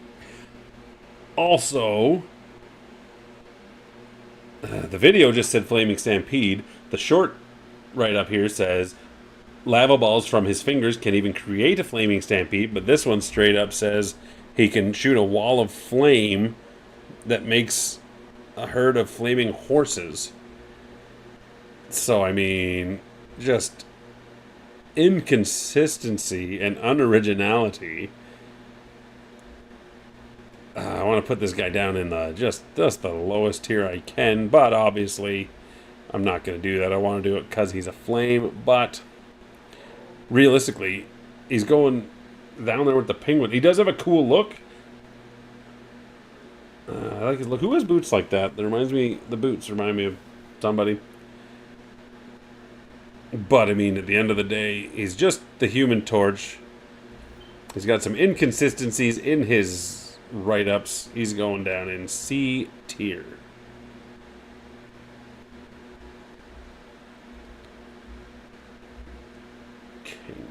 Also, the video just said Flaming Stampede. The short right up here says lava balls from his fingers can even create a flaming stampede, but this one straight up says he can shoot a wall of flame that makes a herd of flaming horses. So, I mean, just inconsistency and unoriginality. I want to put this guy down in the just the lowest tier I can, but obviously I'm not going to do that. I want to do it because he's a flame, but realistically, he's going down there with the penguin. He does have a cool look. I like his look. Who has boots like that? The boots remind me of somebody. But, I mean, at the end of the day, he's just the Human Torch. He's got some inconsistencies in his write-ups. He's going down in C tier.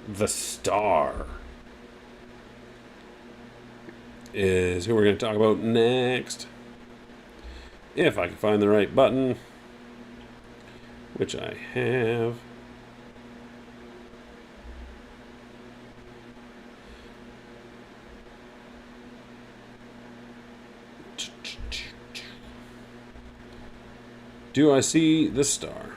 The Star is who we're going to talk about next. If I can find the right button, which I have. Do I see the star?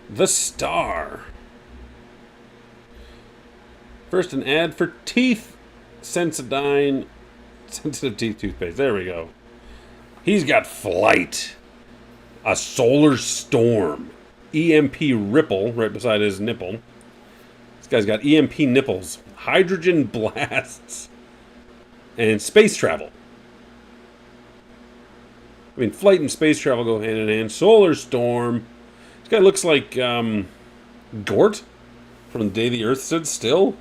The Star. First, an ad for teeth. Sensodyne. Sensitive teeth toothpaste. There we go. He's got Flight. A Solar Storm. EMP Ripple right beside his nipple. This guy's got EMP nipples. Hydrogen Blasts. And Space Travel. I mean, Flight and Space Travel go hand in hand. Solar Storm. This guy looks like Gort from The Day the Earth Stood Still.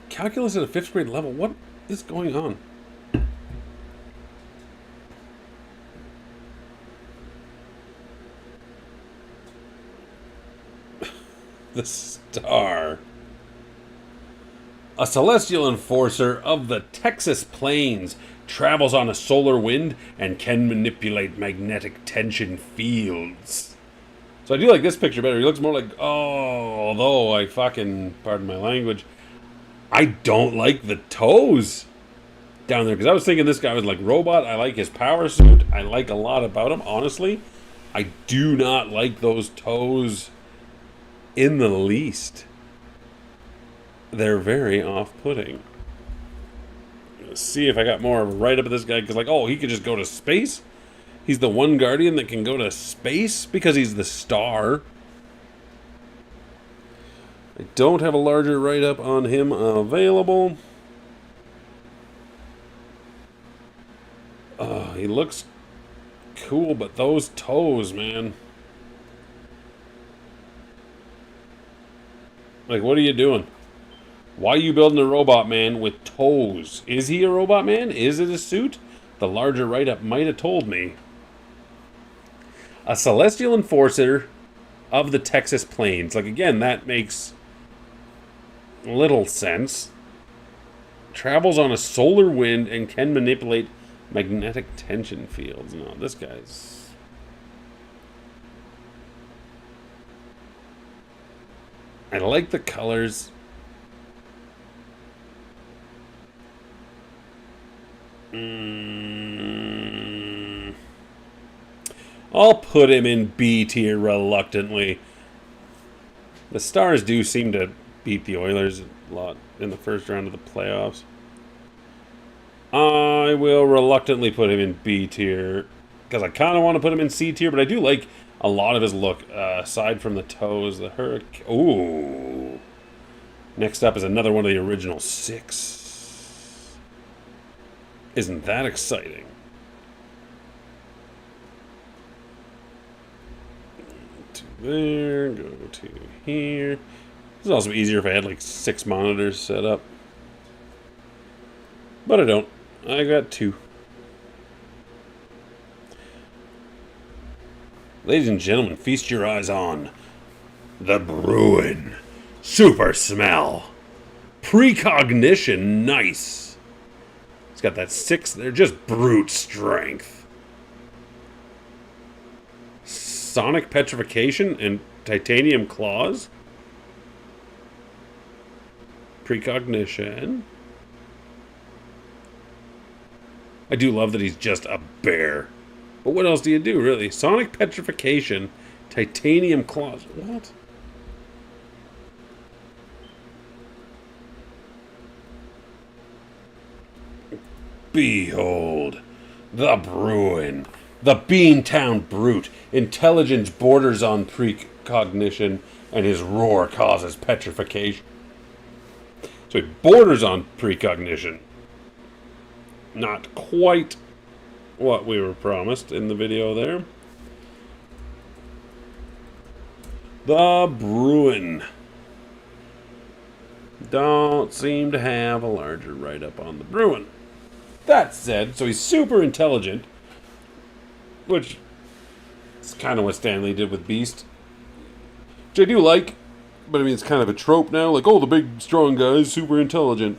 Calculus at a 5th grade level. What is going on? The Star. A celestial enforcer of the Texas Plains, travels on a solar wind and can manipulate magnetic tension fields. So I do like this picture better. He looks more like, although I fucking, pardon my language, I don't like the toes down there. Because I was thinking this guy was like robot. I like his power suit. I like a lot about him, honestly. I do not like those toes in the least. They're very off-putting. Let's see if I got more of a write-up of this guy, because, like, oh, he could just go to space? He's the one Guardian that can go to space because he's the star. I don't have a larger write-up on him available. He looks cool, but those toes, man. Like, what are you doing? Why are you building a robot man with toes? Is he a robot man? Is it a suit? The larger write-up might have told me. A celestial enforcer of the Texas Plains. Like, again, that makes little sense. Travels on a solar wind and can manipulate magnetic tension fields. No, this guy's... I like the colors. I'll put him in B tier reluctantly. The Stars do seem to beat the Oilers a lot in the first round of the playoffs. I will reluctantly put him in B tier because I kind of want to put him in C tier, but I do like a lot of his look aside from the toes. The Hurricane. Ooh. Next up is another one of the original 6. Isn't that exciting? To there, go to here. This would also be easier if I had like 6 monitors set up. But I don't. I got 2. Ladies and gentlemen, feast your eyes on the Bruin. Super smell. Precognition, nice. It's got that 6 there, just brute strength. Sonic petrification and titanium claws. Precognition. I do love that he's just a bear. But what else do you do, really? Sonic petrification, titanium claws. What? Behold, the Bruin, the Beantown Brute. Intelligence borders on precognition, and his roar causes petrification. So he borders on precognition. Not quite what we were promised in the video there. The Bruin. Don't seem to have a larger write-up on the Bruin. That said, so he's super intelligent, which is kind of what Stan Lee did with Beast, which I do like, but I mean, it's kind of a trope now, like, oh, the big, strong guy is super intelligent,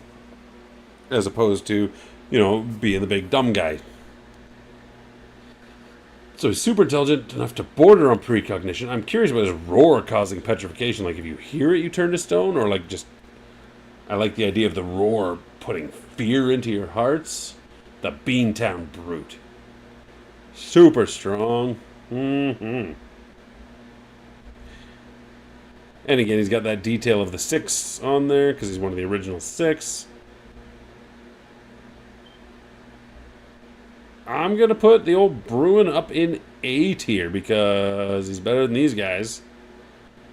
as opposed to, you know, being the big, dumb guy. So he's super intelligent enough to border on precognition. I'm curious about his roar causing petrification. Like, if you hear it, you turn to stone? Or, like, just... I like the idea of the roar putting fear into your hearts. The Beantown Brute. Super strong. And again, he's got that detail of the 6 on there, because he's one of the original 6. I'm going to put the old Bruin up in A tier because he's better than these guys.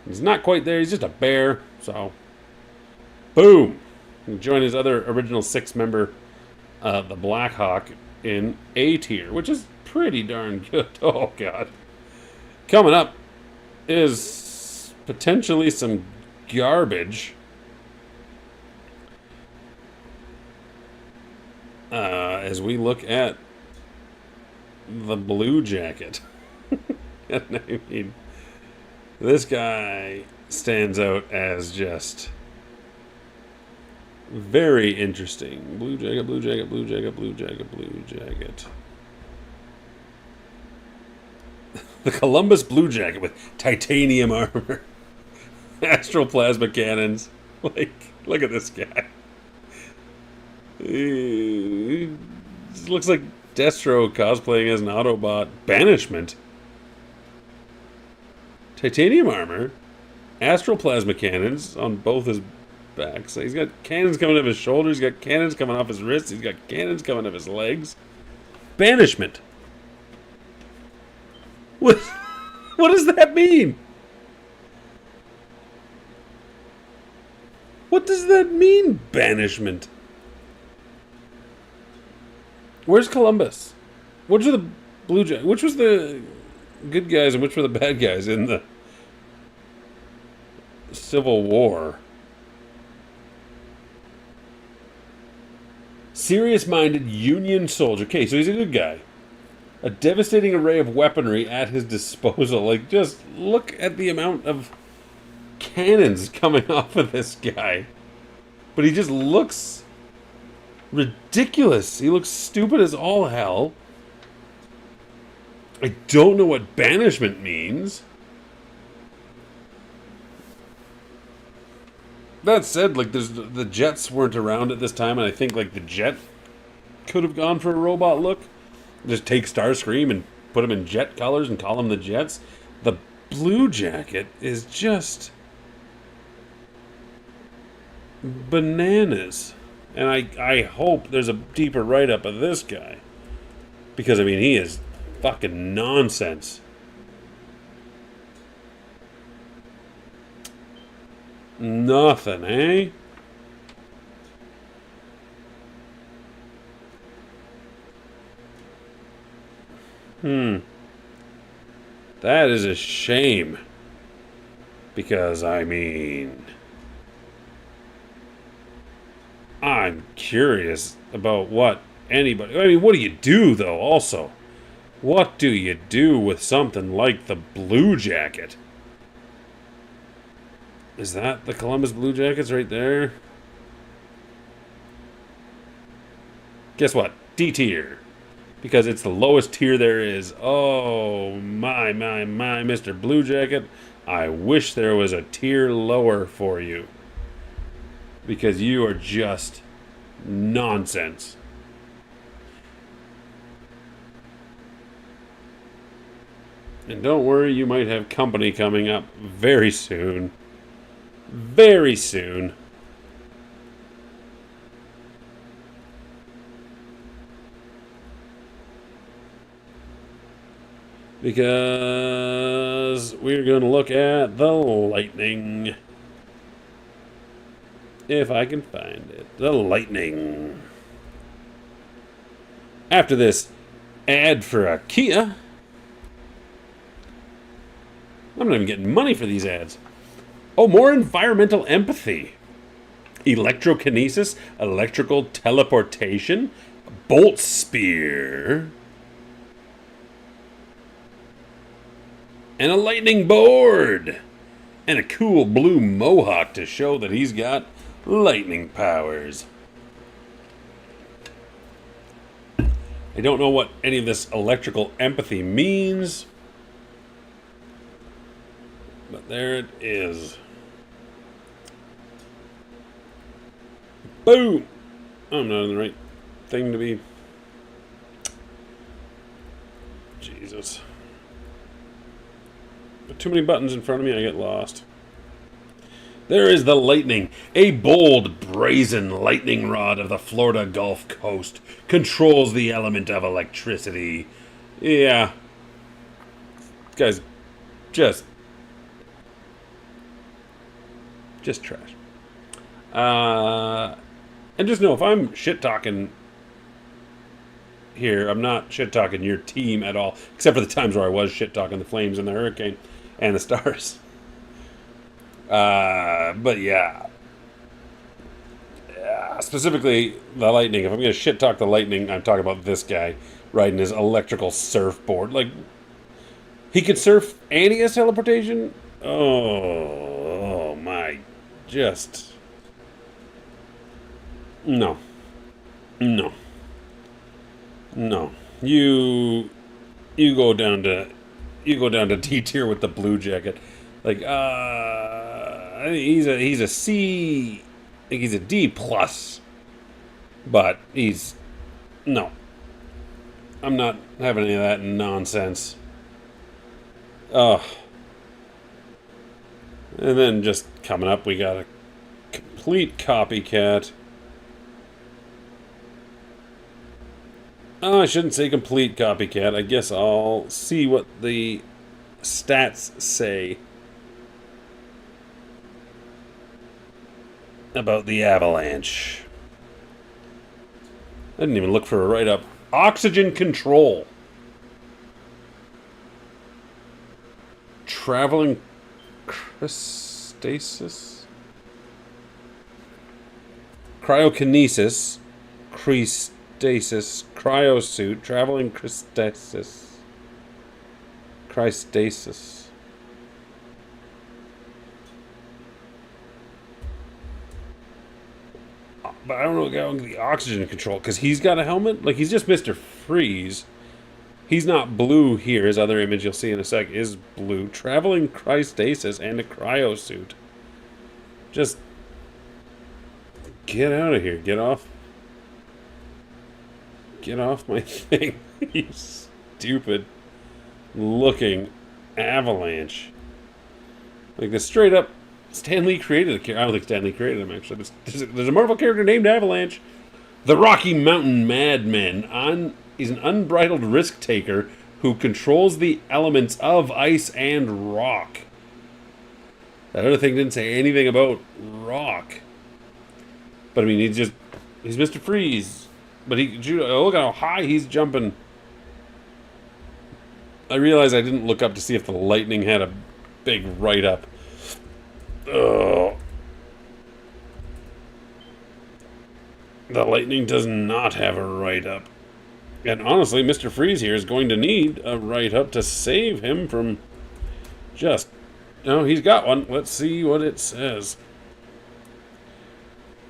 He's not quite there. He's just a bear. So, boom. He join his other original 6 member, the Blackhawk, in A tier, which is pretty darn good. Oh, God. Coming up is potentially some garbage. As we look at the Blue Jacket. I mean, this guy stands out as just very interesting. Blue Jacket, Blue Jacket, Blue Jacket, Blue Jacket, Blue Jacket. The Columbus Blue Jacket with titanium armor. Astral plasma cannons. Like, look at this guy. He looks like Destro cosplaying as an Autobot. Banishment. titanium armor, astral plasma cannons on both his backs. He's got cannons coming off his shoulders. He's got cannons coming off his wrists. He's got cannons coming off his legs. Banishment. What does that mean? What does that mean, banishment? Where's Columbus? Which are the Blue Jackets? Which was the good guys and which were the bad guys in the Civil War? Serious-minded Union soldier. Okay, so he's a good guy. A devastating array of weaponry at his disposal. Like, just look at the amount of cannons coming off of this guy. But he just looks ridiculous. He looks stupid as all hell. I don't know what banishment means. That said, like, the jets weren't around at this time, and I think, like, the jet could have gone for a robot look. Just take Starscream and put him in jet colors and call him the Jets. The Blue Jacket is just bananas. And I hope there's a deeper write-up of this guy. Because, I mean, he is fucking nonsense. Nothing, eh? That is a shame. Because, I mean, I'm curious about what anybody... I mean, what do you do, though, also? What do you do with something like the Blue Jacket? Is that the Columbus Blue Jackets right there? Guess what? D tier. Because it's the lowest tier there is. Oh, my, Mr. Blue Jacket. I wish there was a tier lower for you. Because you are just nonsense. And don't worry, you might have company coming up very soon. Very soon. Because we're going to look at the Lightning. If I can find it. The Lightning. After this ad for a Kia. I'm not even getting money for these ads. Oh, more environmental empathy. Electrokinesis, electrical teleportation, bolt spear, and a lightning board, and a cool blue mohawk to show that he's got lightning powers. I don't know what any of this electrical empathy means, but there it is. Boom! I'm not in the right thing to be. Jesus. But too many buttons in front of me, I get lost. There is the Lightning, a bold, brazen lightning rod of the Florida Gulf Coast. Controls the element of electricity. Yeah. This guy's just trash. And just know, if I'm shit-talking here, I'm not shit-talking your team at all. Except for the times where I was shit-talking the Flames and the Hurricane and the Stars. But yeah. Specifically, the Lightning. If I'm going to shit-talk the Lightning, I'm talking about this guy riding his electrical surfboard. Like, he could surf and he has teleportation? Oh my. Just... No. You go down to D tier with the Blue Jacket. Like, I think he's a C. I think he's a D plus. But no. I'm not having any of that nonsense. And then just coming up, we got a complete copycat. Oh, I shouldn't say complete copycat. I guess I'll see what the stats say about the Avalanche. I didn't even look for a write-up. Oxygen control. Traveling cryostasis? Cryokinesis. Cryosuit. Traveling cryostasis. Cryostasis. But I don't know about the oxygen control, because he's got a helmet. Like, he's just Mr. Freeze. He's not blue here. His other image you'll see in a sec is blue. Traveling cryostasis and a cryosuit. Just get out of here. Get off. Get off my thing. You stupid looking Avalanche. Like, the straight up Stan Lee created a character. I don't think Stan Lee created him, actually. There's a Marvel character named Avalanche. The Rocky Mountain Madman is an unbridled risk taker who controls the elements of ice and rock. That other thing didn't say anything about rock. But I mean, he's Mr. Freeze. But look how high he's jumping. I realized I didn't look up to see if the lightning had a big write-up. Oh. The lightning does not have a write-up. And honestly, Mr. Freeze here is going to need a write-up to save him from just... No, he's got one. Let's see what it says.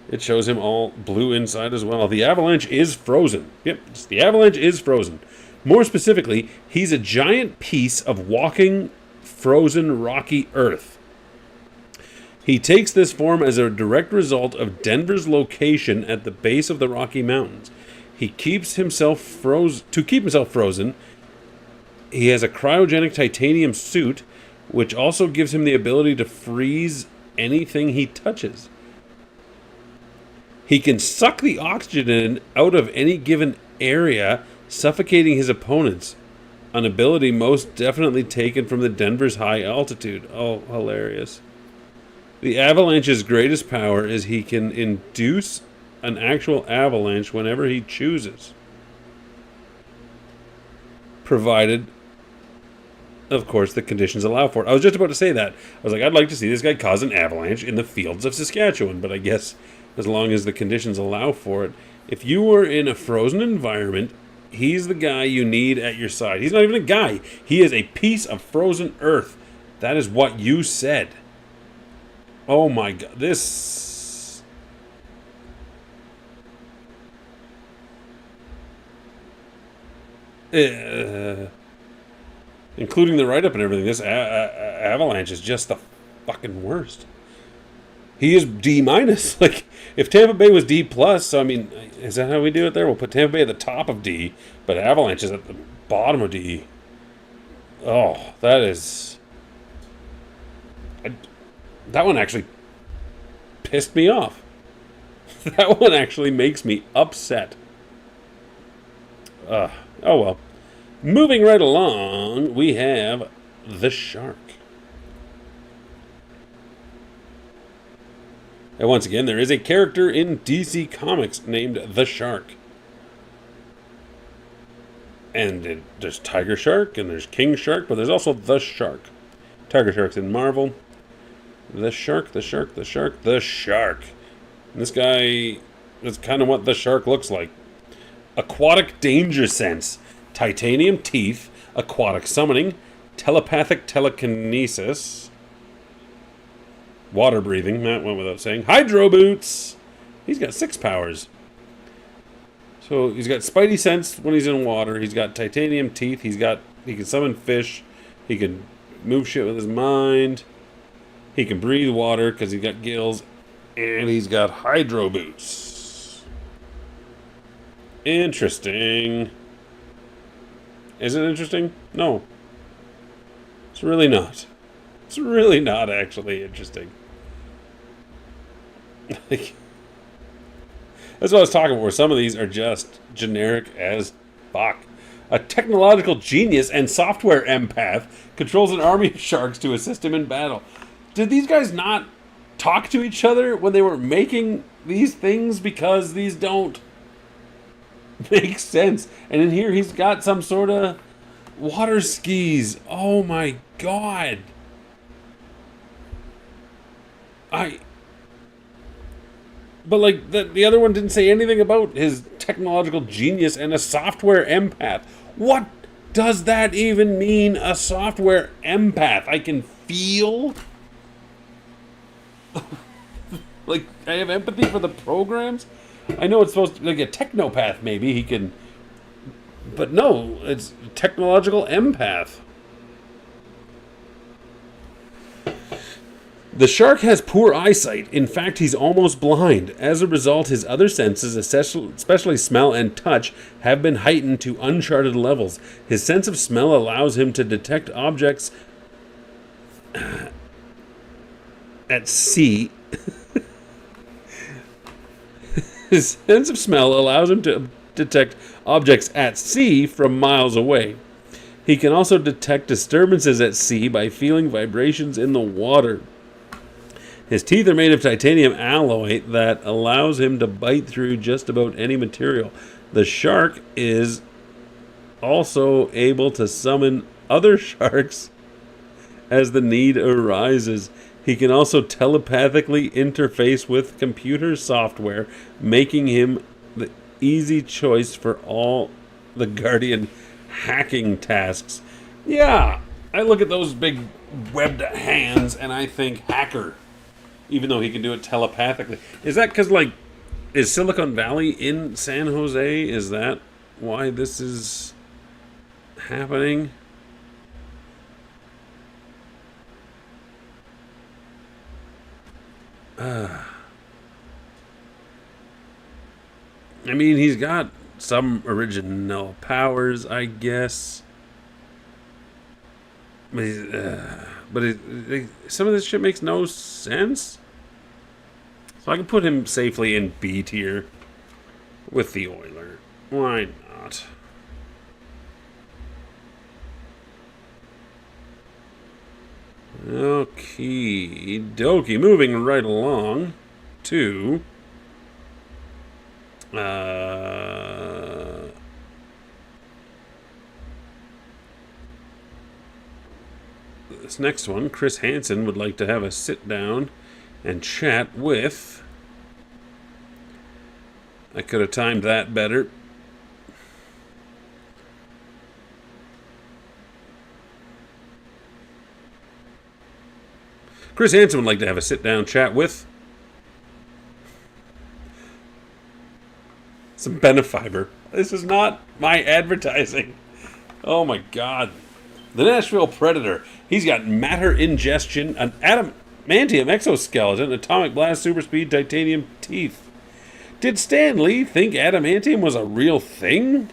It shows him all blue inside as well. The Avalanche is frozen. Yep, the Avalanche is frozen. More specifically, he's a giant piece of walking, frozen, rocky earth. He takes this form as a direct result of Denver's location at the base of the Rocky Mountains. He keeps himself frozen. To keep himself frozen, he has a cryogenic titanium suit, which also gives him the ability to freeze anything he touches. He can suck the oxygen out of any given area, suffocating his opponents. An ability most definitely taken from the Denver's high altitude. Oh, hilarious. The Avalanche's greatest power is he can induce an actual avalanche whenever he chooses. Provided, of course, the conditions allow for it. I was just about to say that. I was like, I'd like to see this guy cause an avalanche in the fields of Saskatchewan, but I guess as long as the conditions allow for it. If you were in a frozen environment, he's the guy you need at your side. He's not even a guy. He is a piece of frozen earth. That is what you said. Oh my god, this... including the write-up and everything, this Avalanche is just the fucking worst. He is D-. Like, if Tampa Bay was D+, so I mean, is that how we do it there? We'll put Tampa Bay at the top of D, but Avalanche is at the bottom of D. Oh, that is... that one actually pissed me off. That one actually makes me upset. Oh well. Moving right along, we have the Shark. And once again, there is a character in DC Comics named the Shark. And there's Tiger Shark, and there's King Shark, but there's also the Shark. Tiger Shark's in Marvel. The Shark, the Shark, the Shark, the Shark. And this guy is kind of what the Shark looks like. Aquatic danger sense. Titanium teeth. Aquatic summoning. Telepathic telekinesis. Water breathing. That went without saying. Hydro boots. He's got 6 powers. So he's got spidey sense when he's in water. He's got titanium teeth. He can summon fish. He can move shit with his mind. He can breathe water because he's got gills. And he's got hydro boots. Interesting. Is it interesting? No. It's really not. It's really not actually interesting. Like, that's what I was talking about, where some of these are just generic as fuck. A technological genius and software empath controls an army of sharks to assist him in battle. Did these guys not talk to each other when they were making these things? Because these don't make sense. And in here, he's got some sort of water skis. Oh my god. But like the other one didn't say anything about his technological genius and a software empath. What does that even mean, a software empath? I can feel. Like, I have empathy for the programs. I know it's supposed to be like a technopath, maybe he can. But no, it's technological empath. The shark has poor eyesight. In fact, he's almost blind. As a result, his other senses, especially smell and touch, have been heightened to uncharted levels. His sense of smell allows him to detect objects at sea. His sense of smell allows him to detect objects at sea from miles away. He can also detect disturbances at sea by feeling vibrations in the water. His teeth are made of titanium alloy that allows him to bite through just about any material. The shark is also able to summon other sharks as the need arises. He can also telepathically interface with computer software, making him the easy choice for all the Guardian hacking tasks. Yeah, I look at those big webbed hands and I think hacker. Even though he can do it telepathically. Is that because, like, is Silicon Valley in San Jose? Is that why this is happening? I mean, he's got some original powers, I guess. But some of this shit makes no sense. So I can put him safely in B tier with the Oiler. Why not? Okie dokie. Moving right along to this next one. Chris Hansen would like to have a sit down and chat with. I could have timed that better. Chris Hansen would like to have a sit down chat with some Benefiber. This is not my advertising. Oh my god. The Nashville Predator. He's got matter ingestion, an adamantium exoskeleton, atomic blast, super speed, titanium teeth. Did Stan Lee think adamantium was a real thing?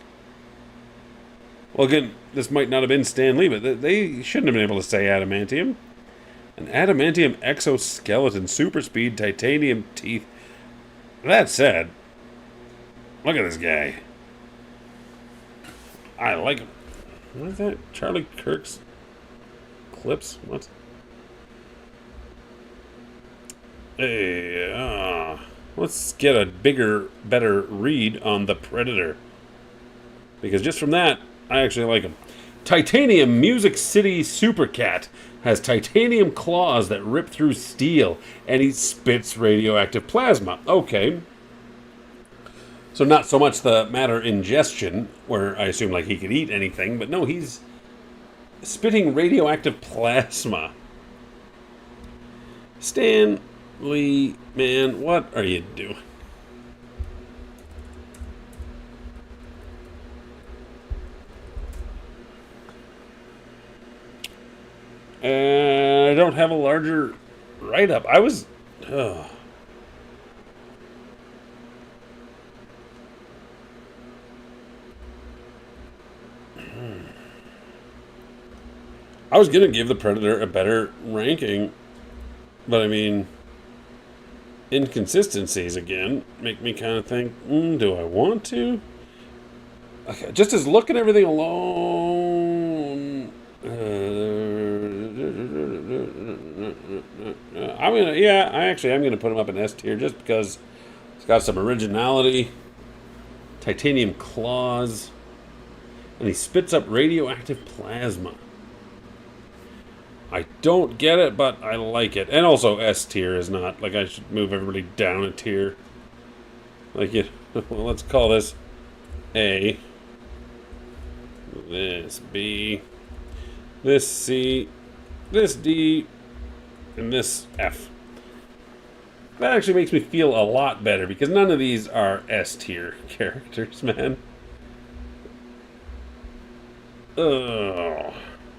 Well, again, this might not have been Stan Lee, but they shouldn't have been able to say adamantium. An adamantium exoskeleton, super speed, titanium teeth. That said, look at this guy. I like him. What is that? Charlie Kirk's clips? What? Hey, let's get a bigger, better read on the Predator. Because just from that, I actually like him. Titanium Music City Supercat has titanium claws that rip through steel, and he spits radioactive plasma. Okay. So not so much the matter ingestion, where I assume like he could eat anything, but no, he's spitting radioactive plasma. Stan Lee, man, what are you doing? I don't have a larger write-up. I was... I was going to give the Predator a better ranking, but I mean, inconsistencies again make me kind of think, do I want to? Okay, just as look at everything alone, I'm gonna put him up in S tier just because it's got some originality, titanium claws, and he spits up radioactive plasma. I don't get it, but I like it. And also S tier is not, like, I should move everybody down a tier. Like, well, let's call this A, this B, this C, this D, and this F. That actually makes me feel a lot better, because none of these are S tier characters, man. Ugh.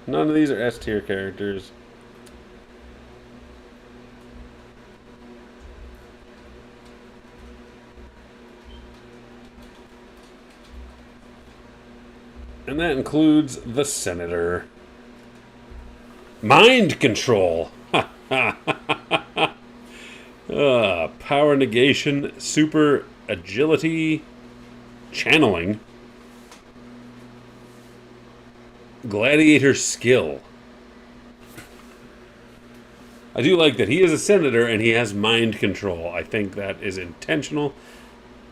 None of these are S tier characters. And that includes the Senator. Mind control. Power negation, super agility, channeling, gladiator skill. I do like that he is a senator and he has mind control. I think that is intentional.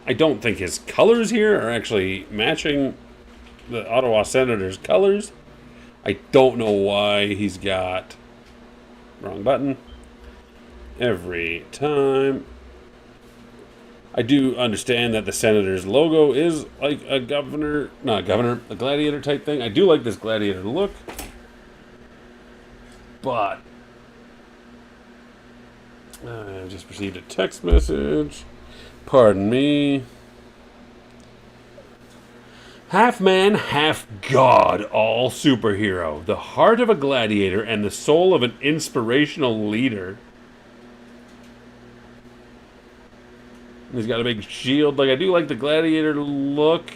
I don't think his colors here are actually matching the Ottawa Senators' colors. I don't know why he's got... Wrong button. Every time. I do understand that the Senators' logo is like a a gladiator type thing. I do like this gladiator look. But I just received a text message. Pardon me. Half man, half god, all superhero. The heart of a gladiator and the soul of an inspirational leader. He's got a big shield. Like, I do like the gladiator look.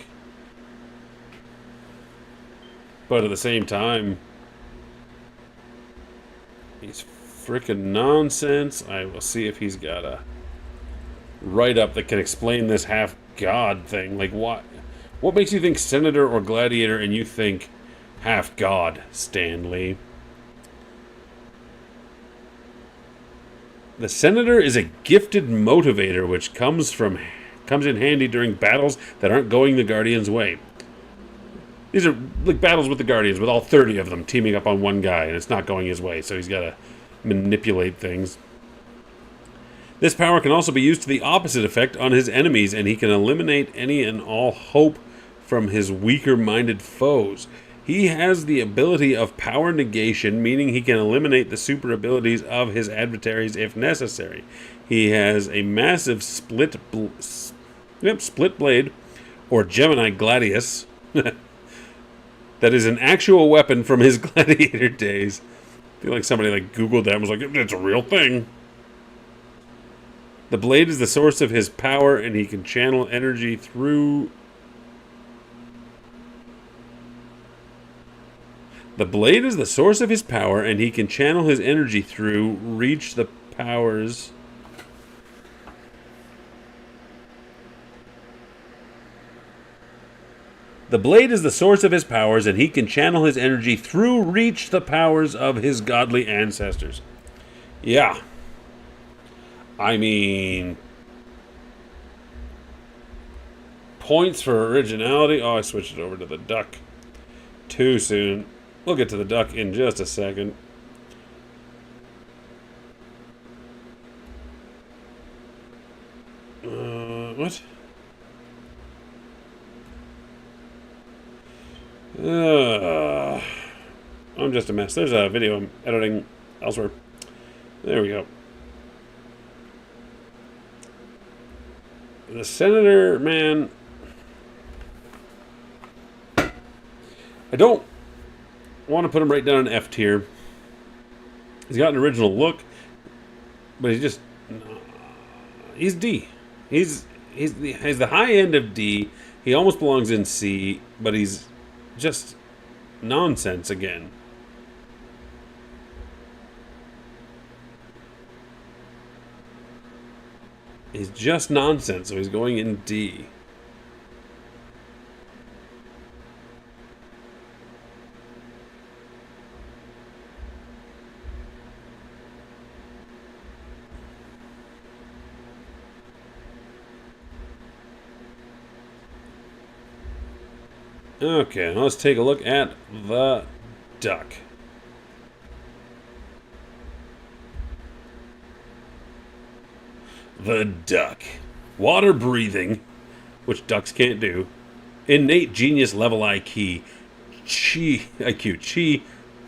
But at the same time, he's freaking nonsense. I will see if he's got a write-up that can explain this half-god thing. Like, what makes you think senator or gladiator and you think half-god, Stan Lee? The Senator is a gifted motivator which comes in handy during battles that aren't going the Guardians' way. These are like battles with the Guardians, with all 30 of them teaming up on one guy, and it's not going his way, so he's got to manipulate things. This power can also be used to the opposite effect on his enemies, and he can eliminate any and all hope from his weaker-minded foes. He has the ability of power negation, meaning he can eliminate the super abilities of his adversaries if necessary. He has a massive split blade, or Gemini Gladius, that is an actual weapon from his gladiator days. I feel like somebody like Googled that and was like, it's a real thing. The blade is the source of his power, and he can channel energy through... The blade is the source of his power, and he can channel his energy through, reach the powers... The blade is the source of his powers, and he can channel his energy through, reach the powers of his godly ancestors. Yeah. I mean... Points for originality. Oh, I switched it over to the duck too soon. We'll get to the duck in just a second. What? I'm just a mess. There's a video I'm editing elsewhere. There we go. The Senator, man... I don't want to put him right down in F tier. He's got an original look, but he's D. He's the high end of D. He almost belongs in C, but he's just nonsense again. He's just nonsense, so he's going in D. Okay, now let's take a look at the duck. The duck. Water breathing, which ducks can't do. Innate genius level IQ. Chi.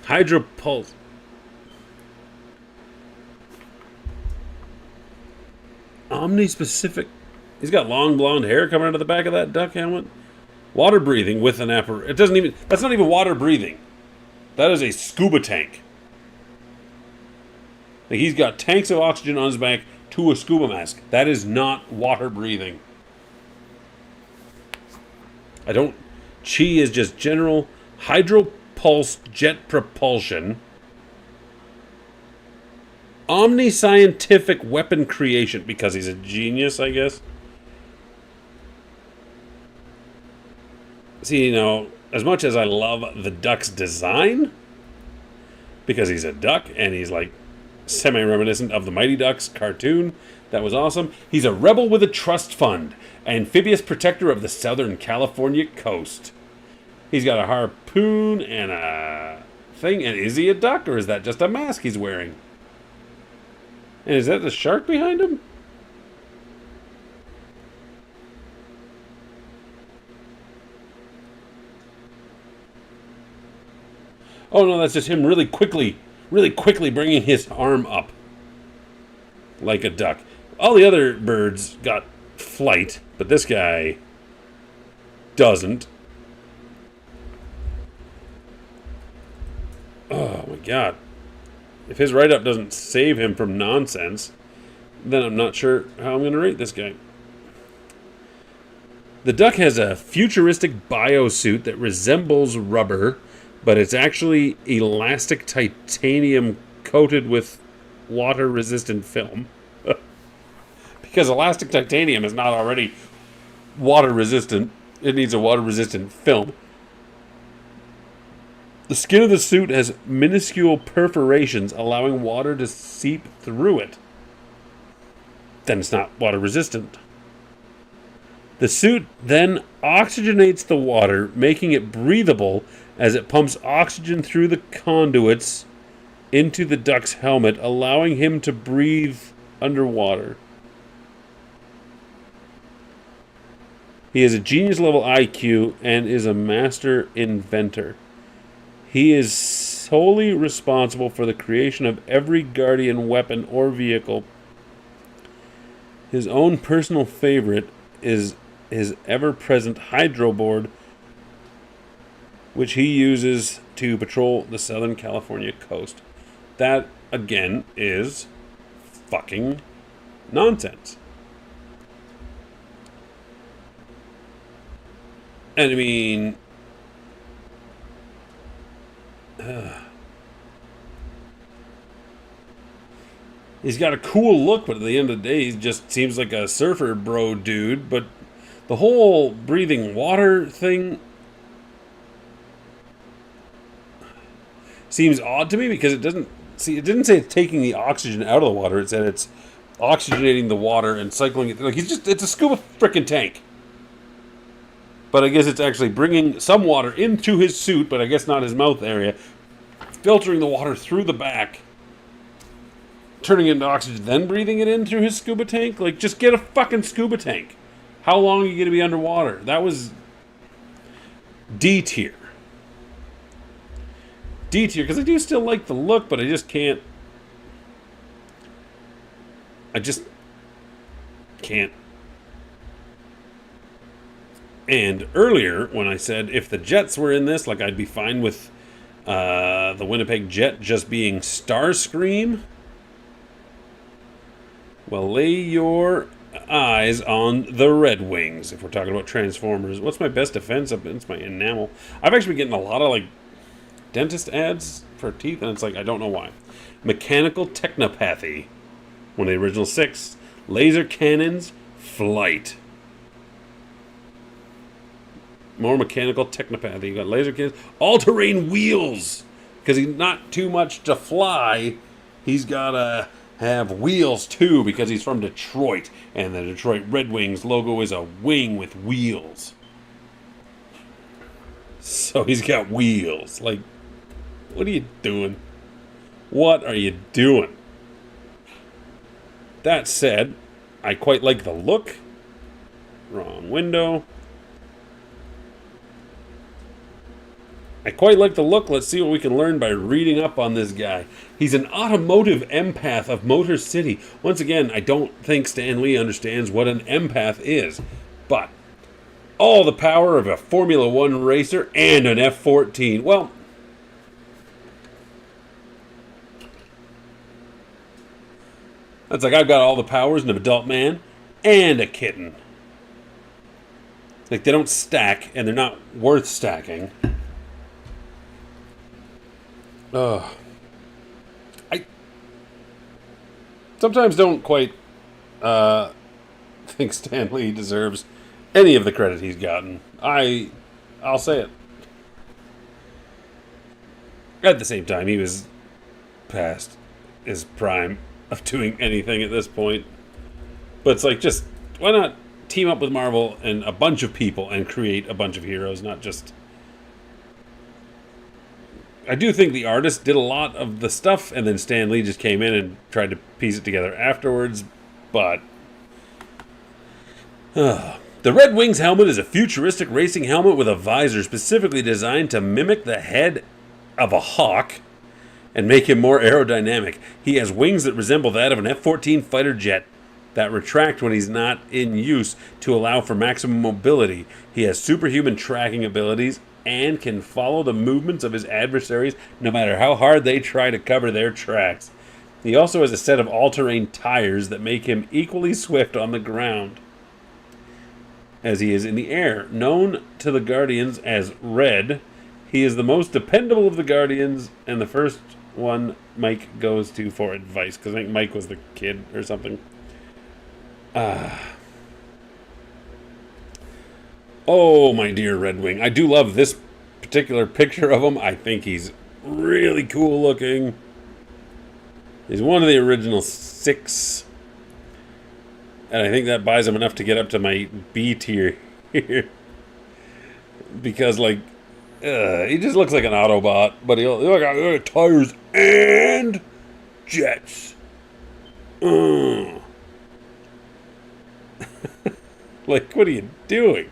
Hydropulse. Omni-specific. He's got long blonde hair coming out of the back of that duck helmet. Water breathing with an apparatus. It doesn't even. That's not even water breathing. That is a scuba tank. Like, he's got tanks of oxygen on his back to a scuba mask. That is not water breathing. Chi is just general hydropulse jet propulsion. Omni-scientific weapon creation, because he's a genius, I guess. See, as much as I love the duck's design, because he's a duck and he's like semi-reminiscent of the Mighty Ducks cartoon, that was awesome. He's a rebel with a trust fund, amphibious protector of the Southern California coast. He's got a harpoon and a thing, and is he a duck, or is that just a mask he's wearing? And is that the shark behind him? Oh no, that's just him really quickly bringing his arm up. Like a duck. All the other birds got flight, but this guy doesn't. Oh my god. If his write-up doesn't save him from nonsense, then I'm not sure how I'm going to rate this guy. The duck has a futuristic biosuit that resembles rubber, but it's actually elastic titanium coated with water-resistant film. Because elastic titanium is not already water-resistant. It needs a water-resistant film. The skin of the suit has minuscule perforations, allowing water to seep through it. Then it's not water-resistant. The suit then oxygenates the water, making it breathable as it pumps oxygen through the conduits into the duck's helmet, allowing him to breathe underwater. He has a genius level IQ and is a master inventor. He is solely responsible for the creation of every Guardian weapon or vehicle. His own personal favorite is his ever-present hydroboard, which he uses to patrol the Southern California coast. That, again, is fucking nonsense. And I mean, he's got a cool look, but at the end of the day, he just seems like a surfer bro dude. But the whole breathing water thing seems odd to me, because it didn't say it's taking the oxygen out of the water. It said it's oxygenating the water and cycling it. Like, it's a scuba frickin' tank. But I guess it's actually bringing some water into his suit, but I guess not his mouth area, filtering the water through the back, turning it into oxygen, then breathing it in through his scuba tank. Like, just get a fucking scuba tank. How long are you going to be underwater? That was D tier. D tier, because I do still like the look, but I just can't. And earlier, when I said if the Jets were in this, like, I'd be fine with the Winnipeg Jet just being Starscream. Well, lay your eyes on the Red Wings, if we're talking about Transformers. What's my best defense against my enamel? I've actually been getting a lot of, like, dentist ads for teeth, and it's like, I don't know why. Mechanical technopathy. One of the original 6. Laser cannons, flight. More mechanical technopathy. You got laser cannons. All-terrain wheels. Because he's not too much to fly. He's got to have wheels too because he's from Detroit. And the Detroit Red Wings logo is a wing with wheels. So he's got wheels. Like, what are you doing? What are you doing? That said, I quite like the look. Wrong window. I quite like the look. Let's see what we can learn by reading up on this guy. He's an automotive empath of Motor City. Once again, I don't think Stan Lee understands what an empath is. But all the power of a Formula One racer and an F-14. Well, that's like I've got all the powers in an adult man and a kitten. Like, they don't stack, and they're not worth stacking. I sometimes don't quite think Stan Lee deserves any of the credit he's gotten. I'll say it. At the same time, he was past his prime of doing anything at this point. But it's like, just why not team up with Marvel and a bunch of people and create a bunch of heroes, not just... I do think the artist did a lot of the stuff, and then Stan Lee just came in and tried to piece it together afterwards, but... The Red Wings helmet is a futuristic racing helmet with a visor specifically designed to mimic the head of a hawk and make him more aerodynamic. He has wings that resemble that of an F-14 fighter jet that retract when he's not in use to allow for maximum mobility. He has superhuman tracking abilities and can follow the movements of his adversaries no matter how hard they try to cover their tracks. He also has a set of all-terrain tires that make him equally swift on the ground as he is in the air. Known to the Guardians as Red, he is the most dependable of the Guardians, and the first one Mike goes to for advice, because I think Mike was the kid or something. Oh, my dear Red Wing. I do love this particular picture of him. I think he's really cool looking. He's one of the original 6. And I think that buys him enough to get up to my B tier here. Because, like, he just looks like an Autobot. But he'll got tires and jets. Like, what are you doing?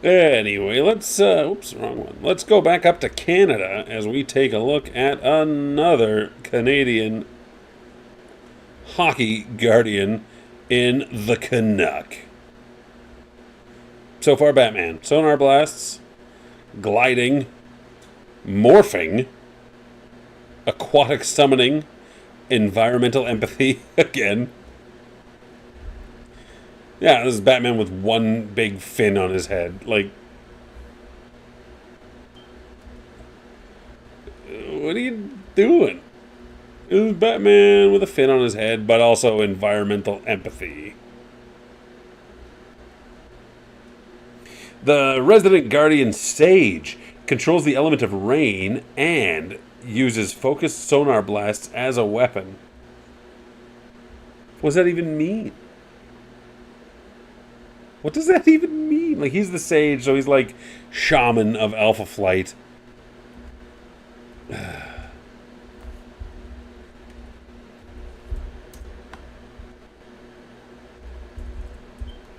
Anyway, let's, oops, wrong one. Let's go back up to Canada as we take a look at another Canadian hockey guardian in the Canuck. So far, Batman. Sonar blasts, gliding, morphing, aquatic summoning, environmental empathy, again. Yeah, this is Batman with one big fin on his head. Like, what are you doing? This is Batman with a fin on his head, but also environmental empathy. The resident guardian Sage controls the element of rain and uses focused sonar blasts as a weapon. What does that even mean? What does that even mean? Like, he's the Sage, so he's like shaman of Alpha Flight.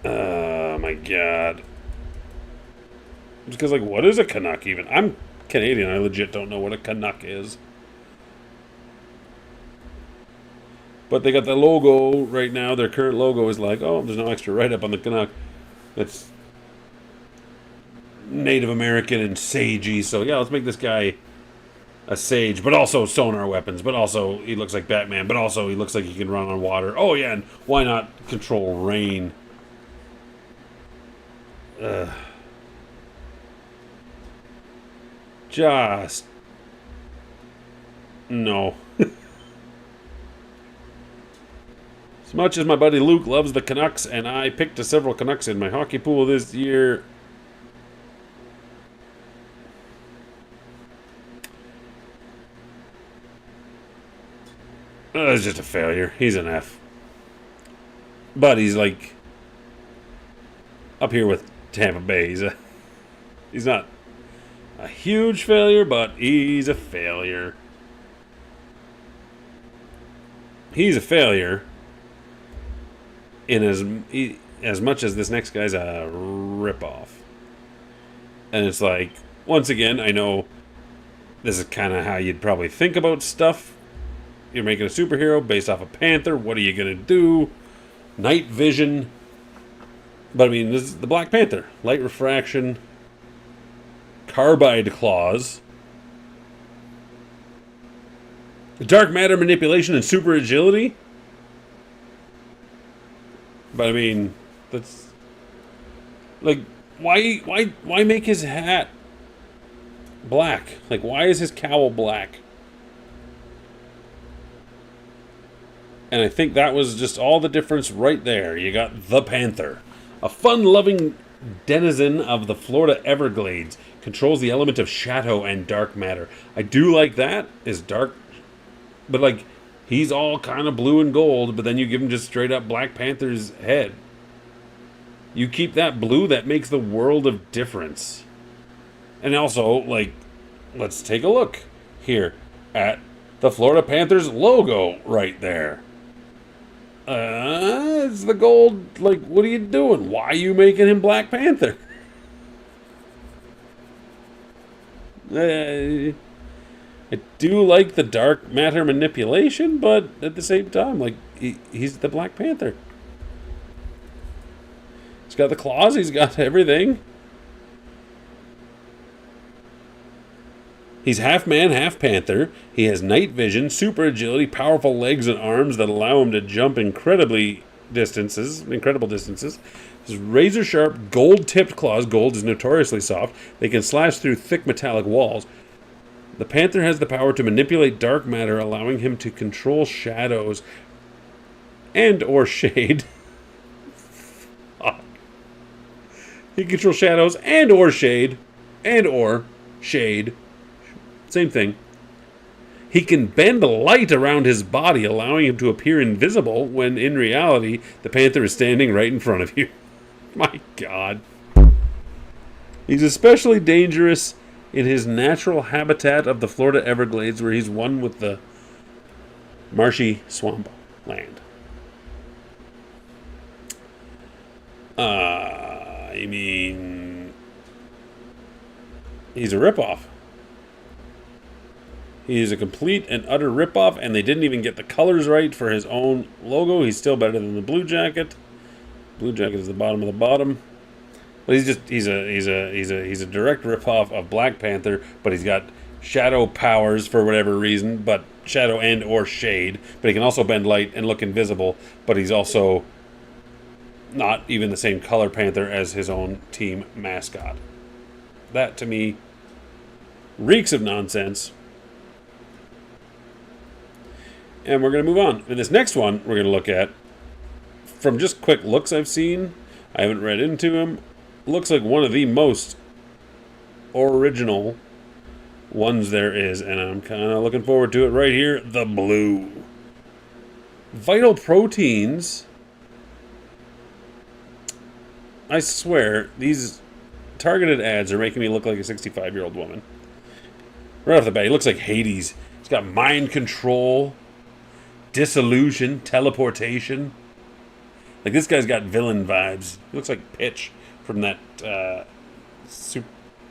Oh my god. Just because, like, what is a Canuck even? I'm Canadian, I legit don't know what a Canuck is. But they got the logo right now. Their current logo is like, oh, there's no extra write-up on the Canuck. It's Native American and sagey. So, yeah, let's make this guy a sage. But also sonar weapons. But also he looks like Batman. But also he looks like he can run on water. Oh, yeah, and why not control rain? Just... no. As much as my buddy Luke loves the Canucks, and I picked several Canucks in my hockey pool this year, it's just a failure. He's an F. But he's like up here with Tampa Bay. He's not a huge failure, but he's a failure. He's a failure in as much as this next guy's a ripoff. And it's like, once again, I know this is kind of how you'd probably think about stuff. You're making a superhero based off a panther. What are you going to do? Night vision. But I mean, this is the Black Panther. Light refraction. Carbide claws. Dark matter manipulation and super agility. But I mean, that's like, why make his hat black? Like, why is his cowl black? And I think that was just all the difference right there. You got the Panther, a fun-loving denizen of the Florida Everglades, controls the element of shadow and dark matter. I do like that. Is dark, but like, he's all kind of blue and gold, but then you give him just straight up Black Panther's head. You keep that blue, that makes the world of difference. And also, like, let's take a look here at the Florida Panthers logo right there. It's the gold. Like, what are you doing? Why are you making him Black Panther? I do like the dark matter manipulation, but at the same time, like, he's the Black Panther. He's got the claws, he's got everything. He's half man, half panther. He has night vision, super agility, powerful legs and arms that allow him to jump incredible distances. His razor sharp, gold-tipped claws. Gold is notoriously soft. They can slash through thick metallic walls. The Panther has the power to manipulate dark matter, allowing him to control shadows and or shade. He can control shadows and or shade. Same thing. He can bend light around his body, allowing him to appear invisible when, in reality, the Panther is standing right in front of you. My God. He's especially dangerous in his natural habitat of the Florida Everglades, where he's one with the marshy swamp land. I mean, he's a ripoff. He's a complete and utter ripoff, and they didn't even get the colors right for his own logo. He's still better than the Blue Jacket. Blue Jacket is the bottom of the bottom. But he's a direct ripoff of Black Panther, but he's got shadow powers for whatever reason, but shadow and or shade. But he can also bend light and look invisible, but he's also not even the same color Panther as his own team mascot. That, to me, reeks of nonsense. And we're going to move on. And this next one we're going to look at, from just quick looks I've seen, I haven't read into him, looks like one of the most original ones there is. And I'm kind of looking forward to it right here. The Blue. Vital proteins. I swear, these targeted ads are making me look like a 65-year-old woman. Right off the bat, he looks like Hades. He's got mind control, disillusion, teleportation. Like, this guy's got villain vibes. He looks like Pitch from that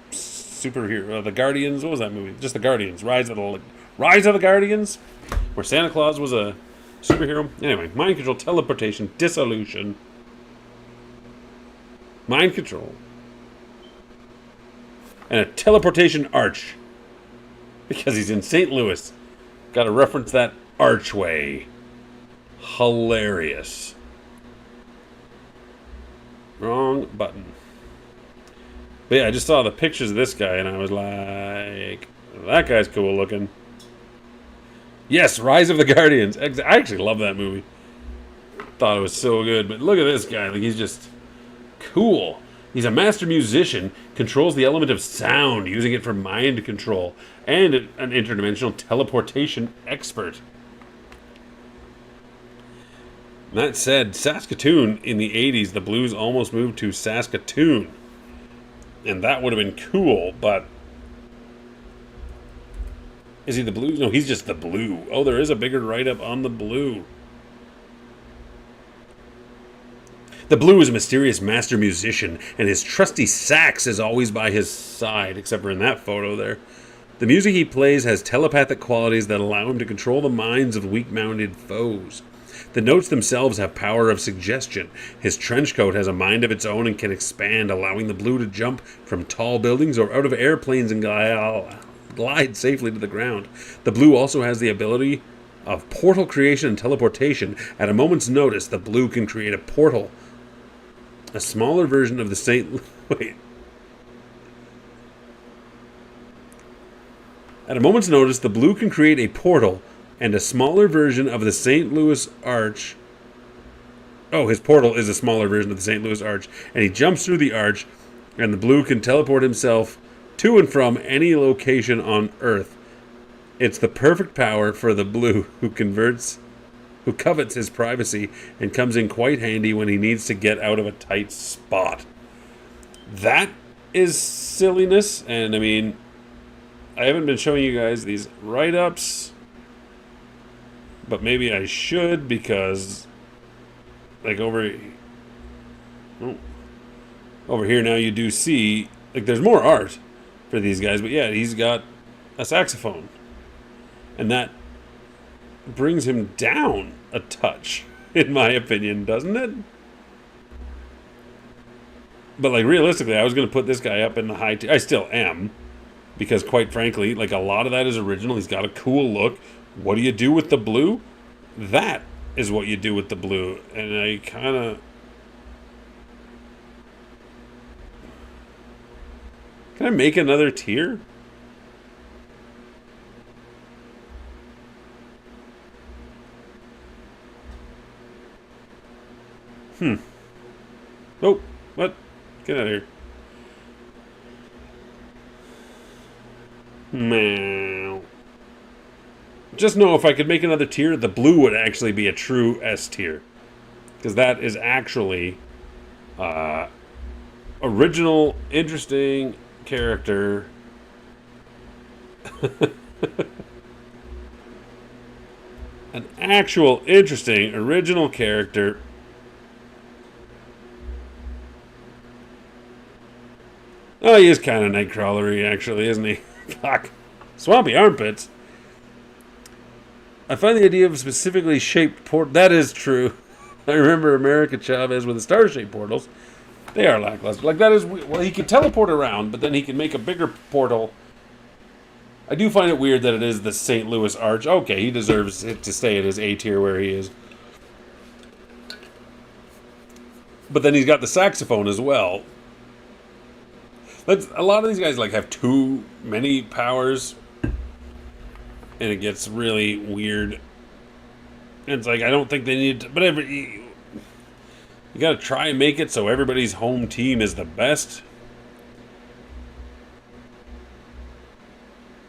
superhero, the Guardians. What was that movie? Just the Guardians. Rise of the Guardians, where Santa Claus was a superhero. Anyway, mind control, teleportation, disillusion, mind control, and a teleportation arch. Because he's in St. Louis. Got to reference that archway. Hilarious. Wrong button. But yeah, I just saw the pictures of this guy and I was like, that guy's cool looking. Yes, Rise of the Guardians. I actually love that movie. thought it was so good. But look at this guy. Like, he's just cool. He's a master musician, controls the element of sound, using it for mind control, and an interdimensional teleportation expert. That said, Saskatoon in the 80s, the Blues almost moved to Saskatoon. And that would have been cool, but... Is he the Blues? No, he's just the Blue. Oh, there is a bigger write-up on the Blue. The Blue is a mysterious master musician, and his trusty sax is always by his side, except for in that photo there. The music he plays has telepathic qualities that allow him to control the minds of weak-minded foes. The notes themselves have power of suggestion. His trench coat has a mind of its own and can expand, allowing the Blue to jump from tall buildings or out of airplanes and glide safely to the ground. The Blue also has the ability of portal creation and teleportation. At a moment's notice, the Blue can create a portal. A smaller version of the St. Wait. At a moment's notice, the Blue can create a portal and a smaller version of the St. Louis Arch. Oh, his portal is a smaller version of the St. Louis Arch, and he jumps through the arch, and the Blue can teleport himself to and from any location on Earth. It's the perfect power for the Blue, who covets his privacy and comes in quite handy when he needs to get out of a tight spot. That is silliness, and I mean, I haven't been showing you guys these write-ups, but maybe I should, because like over here now you do see, like, there's more art for these guys, but yeah, he's got a saxophone, and that brings him down a touch, in my opinion, doesn't it? But like, realistically, I was going to put this guy up in the high tier. I still am, because quite frankly, like, a lot of that is original. He's got a cool look. What do you do with the Blue? That is what you do with the Blue. And I kind of... Can I make another tier? Oh, what? Get out of here. Meow. Just know if I could make another tier, the Blue would actually be a true S tier. Because that is actually original, interesting character. An actual, interesting, original character. Oh, he is kind of Nightcrawlery, actually, isn't he? Fuck. Swampy armpits. I find the idea of specifically shaped port... That is true. I remember America Chavez with the star-shaped portals. They are lackluster. Like, that is... Well, he can teleport around, but then he can make a bigger portal. I do find it weird that it is the St. Louis Arch. Okay, he deserves it to stay at his A tier where he is. But then he's got the saxophone as well. A lot of these guys like have too many powers, and it gets really weird. And it's like, I don't think they need to, but you got to try and make it so everybody's home team is the best.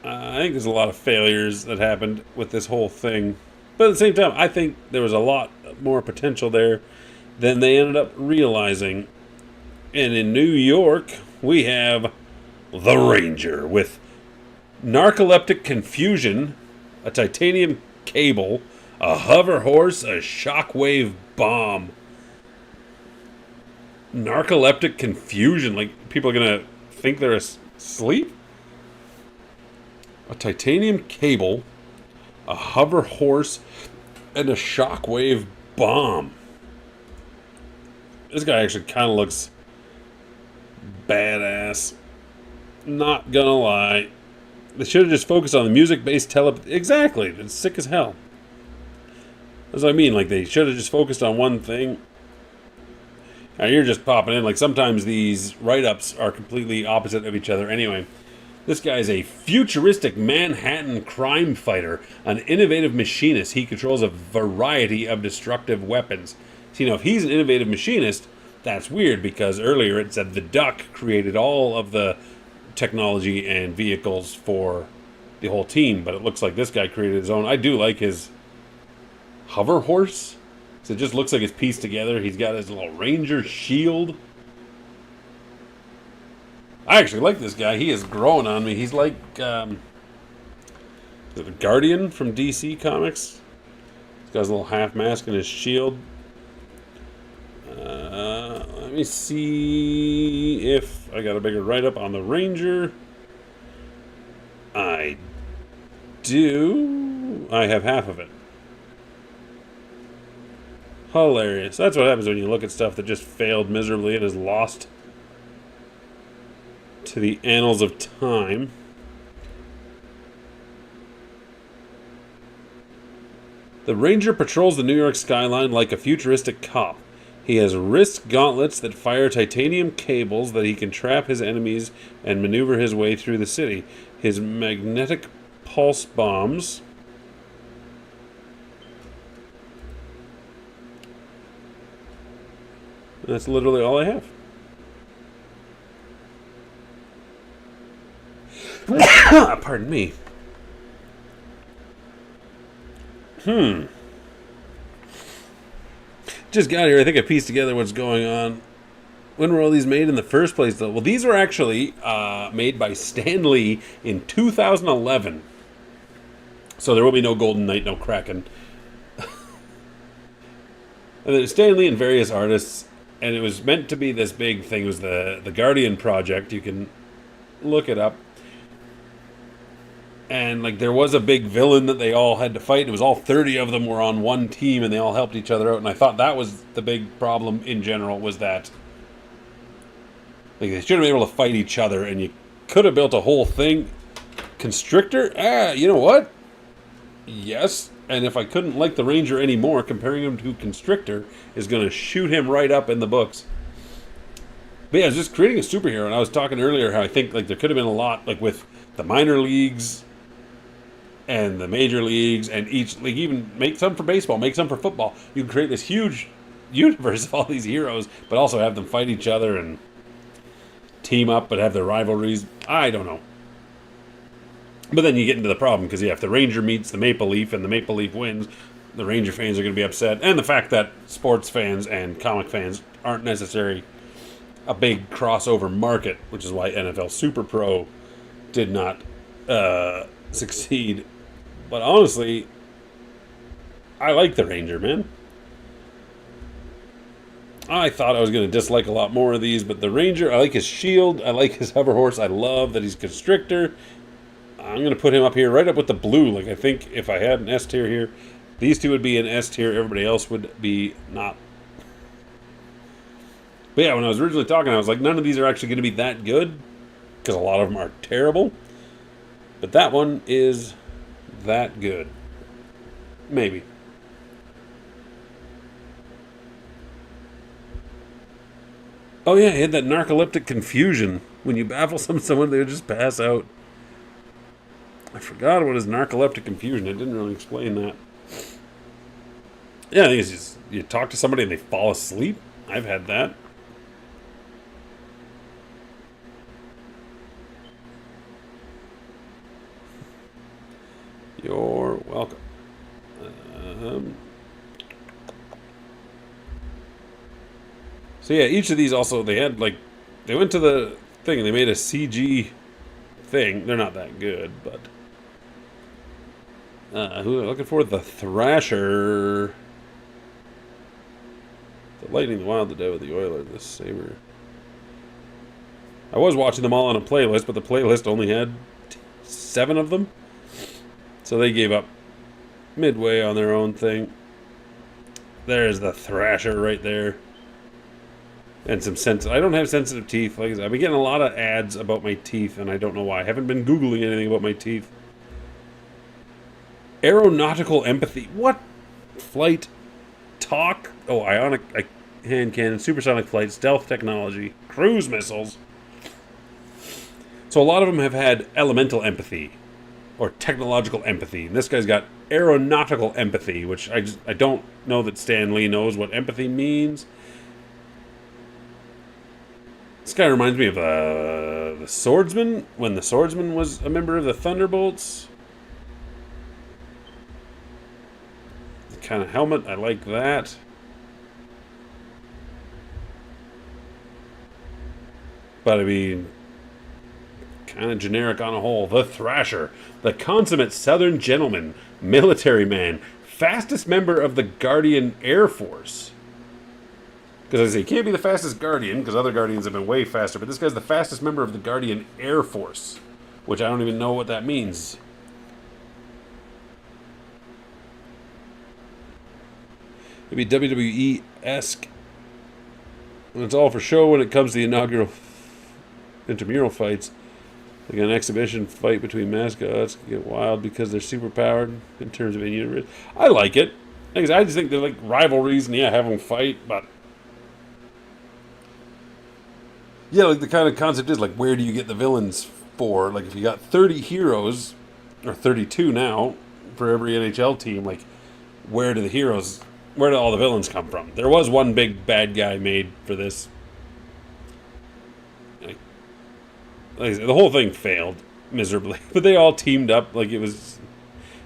I think there's a lot of failures that happened with this whole thing, but at the same time, I think there was a lot more potential there than they ended up realizing. And in New York, we have the Ranger with narcoleptic confusion, a titanium cable, a hover horse, a shockwave bomb. Narcoleptic confusion, like people are gonna think they're asleep? A titanium cable, a hover horse, and a shockwave bomb. This guy actually kind of looks badass. Not gonna lie. They should have just focused on the music-based Exactly. It's sick as hell. That's what I mean. Like, they should have just focused on one thing. Now, you're just popping in. Like, sometimes these write-ups are completely opposite of each other anyway. This guy is a futuristic Manhattan crime fighter, an innovative machinist. He controls a variety of destructive weapons. So, if he's an innovative machinist, that's weird because earlier it said the Duck created all of the technology and vehicles for the whole team, but it looks like this guy created his own. I do like his hover horse. So it just looks like it's pieced together. He's got his little Ranger shield. I actually like this guy. He is growing on me. He's like the Guardian from DC Comics. He's got his little half mask and his shield. Let me see if I got a bigger write-up on the Ranger. I do. I have half of it. Hilarious. That's what happens when you look at stuff that just failed miserably and is lost to the annals of time. The Ranger patrols the New York skyline like a futuristic cop. He has wrist gauntlets that fire titanium cables that he can trap his enemies and maneuver his way through the city. His magnetic pulse bombs. That's literally all I have. Pardon me. Just got here. I think I pieced together what's going on. When were all these made in the first place, though? Well, these were actually made by Stan Lee in 2011. So there will be no Golden Knight, no Kraken. And then Stan Lee and various artists, and it was meant to be this big thing. It was the Guardian Project. You can look it up. And there was a big villain that they all had to fight. It was all 30 of them were on one team, and they all helped each other out. And I thought that was the big problem in general, was that they should have been able to fight each other, and you could have built a whole thing. Constrictor? You know what? Yes. And if I couldn't like the Ranger anymore, comparing him to Constrictor is going to shoot him right up in the books. But yeah, I was just creating a superhero, and I was talking earlier how I think there could have been a lot, with the minor leagues and the major leagues, and each league, even make some for baseball, make some for football. You can create this huge universe of all these heroes, but also have them fight each other and team up, but have their rivalries. I don't know. But then you get into the problem, because if the Ranger meets the Maple Leaf and the Maple Leaf wins, the Ranger fans are going to be upset. And the fact that sports fans and comic fans aren't necessarily a big crossover market, which is why NFL Super Pro did not succeed. But honestly, I like the Ranger, man. I thought I was going to dislike a lot more of these, but the Ranger, I like his shield, I like his hover horse, I love that he's Constrictor. I'm going to put him up here, right up with the blue. I think if I had an S tier here, these two would be an S tier, everybody else would be not. But yeah, when I was originally talking, I was like, none of these are actually going to be that good, because a lot of them are terrible. But that one is that good. Maybe. Oh yeah, he had that narcoleptic confusion. When you baffle someone, they would just pass out. I forgot what is narcoleptic confusion. It didn't really explain that. Yeah, I think it's just, you talk to somebody and they fall asleep. I've had that. You're welcome. So yeah, each of these also, they had they went to the thing and they made a CG thing. They're not that good, but who am I looking for? The Thrasher, the Lightning, the Wild, the Devil, the Oiler, the Saber. I was watching them all on a playlist, but the playlist only had 7 of them. So they gave up midway on their own thing. There's the Thrasher right there. And some I don't have sensitive teeth. Like I said, I've been getting a lot of ads about my teeth, and I don't know why. I haven't been Googling anything about my teeth. Aeronautical empathy. What? Flight. Talk. Oh, ionic hand cannon. Supersonic flight. Stealth technology. Cruise missiles. So a lot of them have had elemental empathy or technological empathy. And this guy's got aeronautical empathy, which I don't know that Stan Lee knows what empathy means. This guy reminds me of the Swordsman, when the Swordsman was a member of the Thunderbolts. The kind of helmet, I like that. But I mean, kind of generic on a whole. The Thrasher, the consummate Southern gentleman, military man, fastest member of the Guardian Air Force. Because I say, he can't be the fastest Guardian, because other Guardians have been way faster, but this guy's the fastest member of the Guardian Air Force, which I don't even know what that means. Maybe WWE-esque. And it's all for show when it comes to the inaugural intramural fights. Like an exhibition fight between mascots can get wild because they're super powered in terms of in-universe. I like it. I just think they're like rivalries and yeah, have them fight, but yeah, like the kind of concept is like, where do you get the villains for? Like if you got 30 heroes, or 32 now, for every NHL team, like where do all the villains come from? There was one big bad guy made for this. Like I said, the whole thing failed miserably, but they all teamed up. Like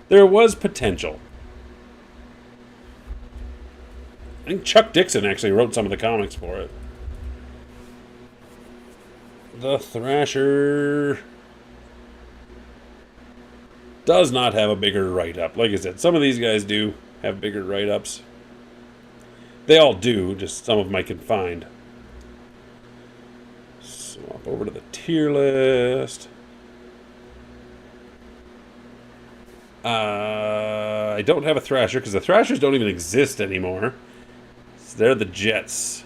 there was potential. I think Chuck Dixon actually wrote some of the comics for it. The Thrasher does not have a bigger write-up. Like I said, some of these guys do have bigger write-ups. They all do, just some of them I can find. Swap over to the tier list. I don't have a Thrasher, because the Thrashers don't even exist anymore. So they're the Jets.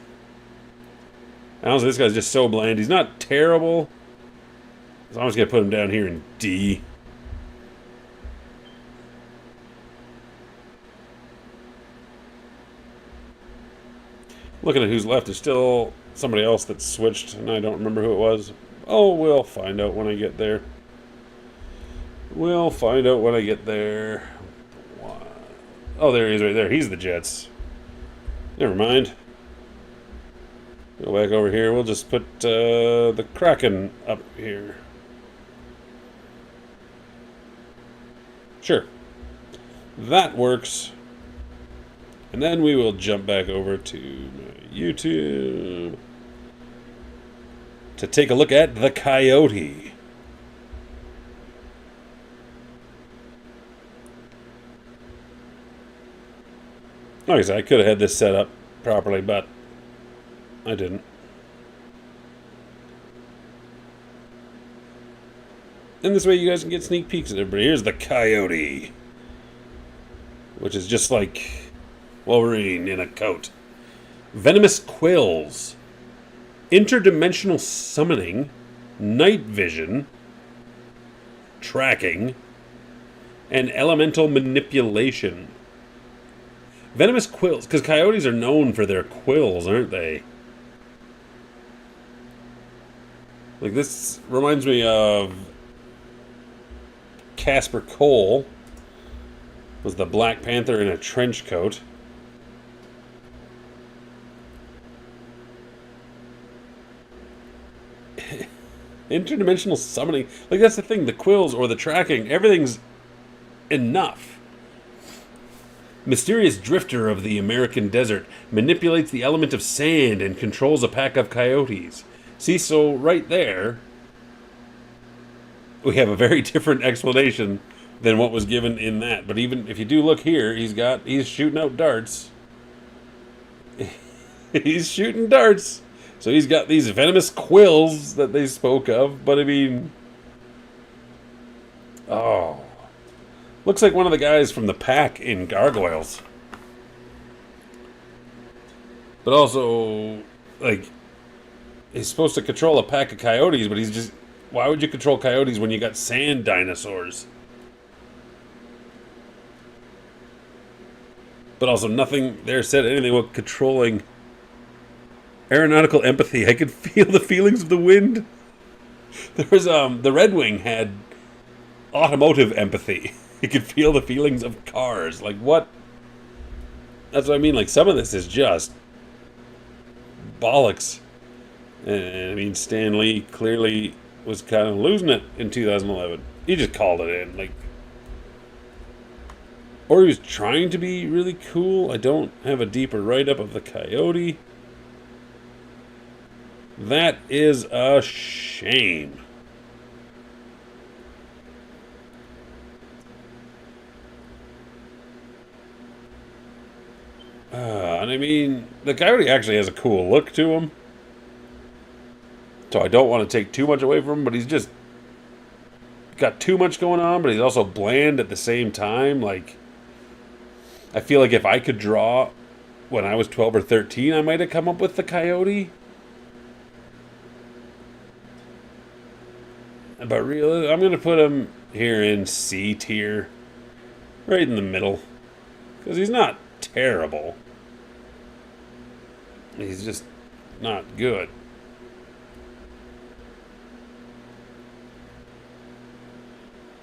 Honestly, this guy's just so bland. He's not terrible. So I'm just going to put him down here in D. Looking at who's left, there's still somebody else that's switched, and I don't remember who it was. Oh, we'll find out when I get there. We'll find out when I get there. Oh, there he is right there. He's the Jets. Never mind. Go back over here. We'll just put the Kraken up here. Sure. That works. And then we will jump back over to YouTube to take a look at the Coyote. Like I said, I could have had this set up properly, but I didn't. And this way you guys can get sneak peeks at everybody. Here's the Coyote, which is just like Wolverine in a coat. Venomous quills, interdimensional summoning, night vision, tracking, and elemental manipulation. Venomous quills, because coyotes are known for their quills, aren't they? Like, this reminds me of Casper Cole, was the Black Panther in a trench coat. Interdimensional summoning. Like, that's the thing. The quills or the tracking, everything's enough. Mysterious drifter of the American desert manipulates the element of sand and controls a pack of coyotes. See, so right there, we have a very different explanation than what was given in that. But even if you do look here, he's shooting out darts. He's shooting darts. So he's got these venomous quills that they spoke of, but I mean, oh, looks like one of the guys from the pack in Gargoyles. But also, like, he's supposed to control a pack of coyotes, but he's just, why would you control coyotes when you got sand dinosaurs? But also nothing there said anything about controlling aeronautical empathy. I could feel the feelings of the wind. There was the Red Wing had automotive empathy. He could feel the feelings of cars. Like what? That's what I mean. Like some of this is just bollocks. And I mean, Stan Lee clearly was kind of losing it in 2011. He just called it in, like, or he was trying to be really cool. I don't have a deeper write-up of the Coyote. That is a shame. And I mean, the Coyote actually has a cool look to him. So I don't want to take too much away from him, but he's just got too much going on, but he's also bland at the same time. Like, I feel like if I could draw when I was 12 or 13, I might have come up with the Coyote. But really, I'm going to put him here in C tier. Right in the middle. Because he's not terrible. He's just not good.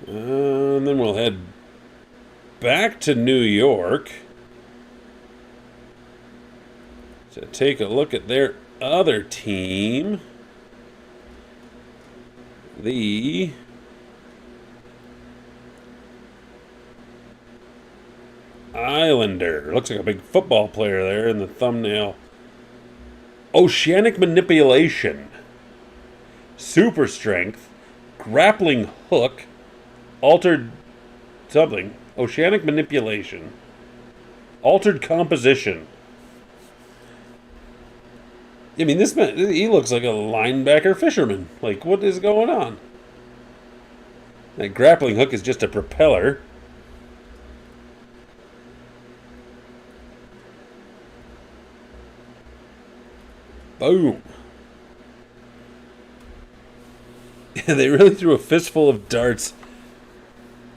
And then we'll head back to New York to take a look at their other team. The Islander. Looks like a big football player there in the thumbnail. Oceanic manipulation. Super strength. Grappling hook. Altered something. Oceanic manipulation. Altered composition. I mean, this man, he looks like a linebacker fisherman. Like, what is going on? That grappling hook is just a propeller. Boom. They really threw a fistful of darts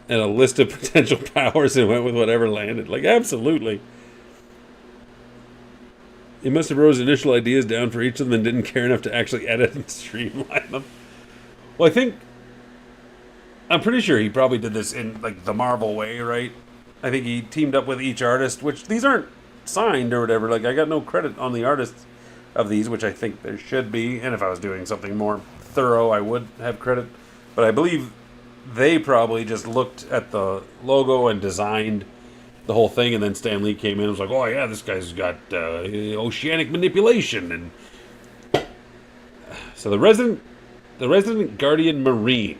and a list of potential powers and went with whatever landed. Like, absolutely. He must have wrote his initial ideas down for each of them and didn't care enough to actually edit and streamline them. Well, I'm pretty sure he probably did this in, like, the Marvel way, right? I think he teamed up with each artist, which these aren't signed or whatever. Like, I got no credit on the artists of these, which I think there should be. And if I was doing something more thorough, I would have credit. But I believe they probably just looked at the logo and designed the whole thing, and then Stan Lee came in and was like, oh yeah, this guy's got oceanic manipulation. And so the resident guardian marine,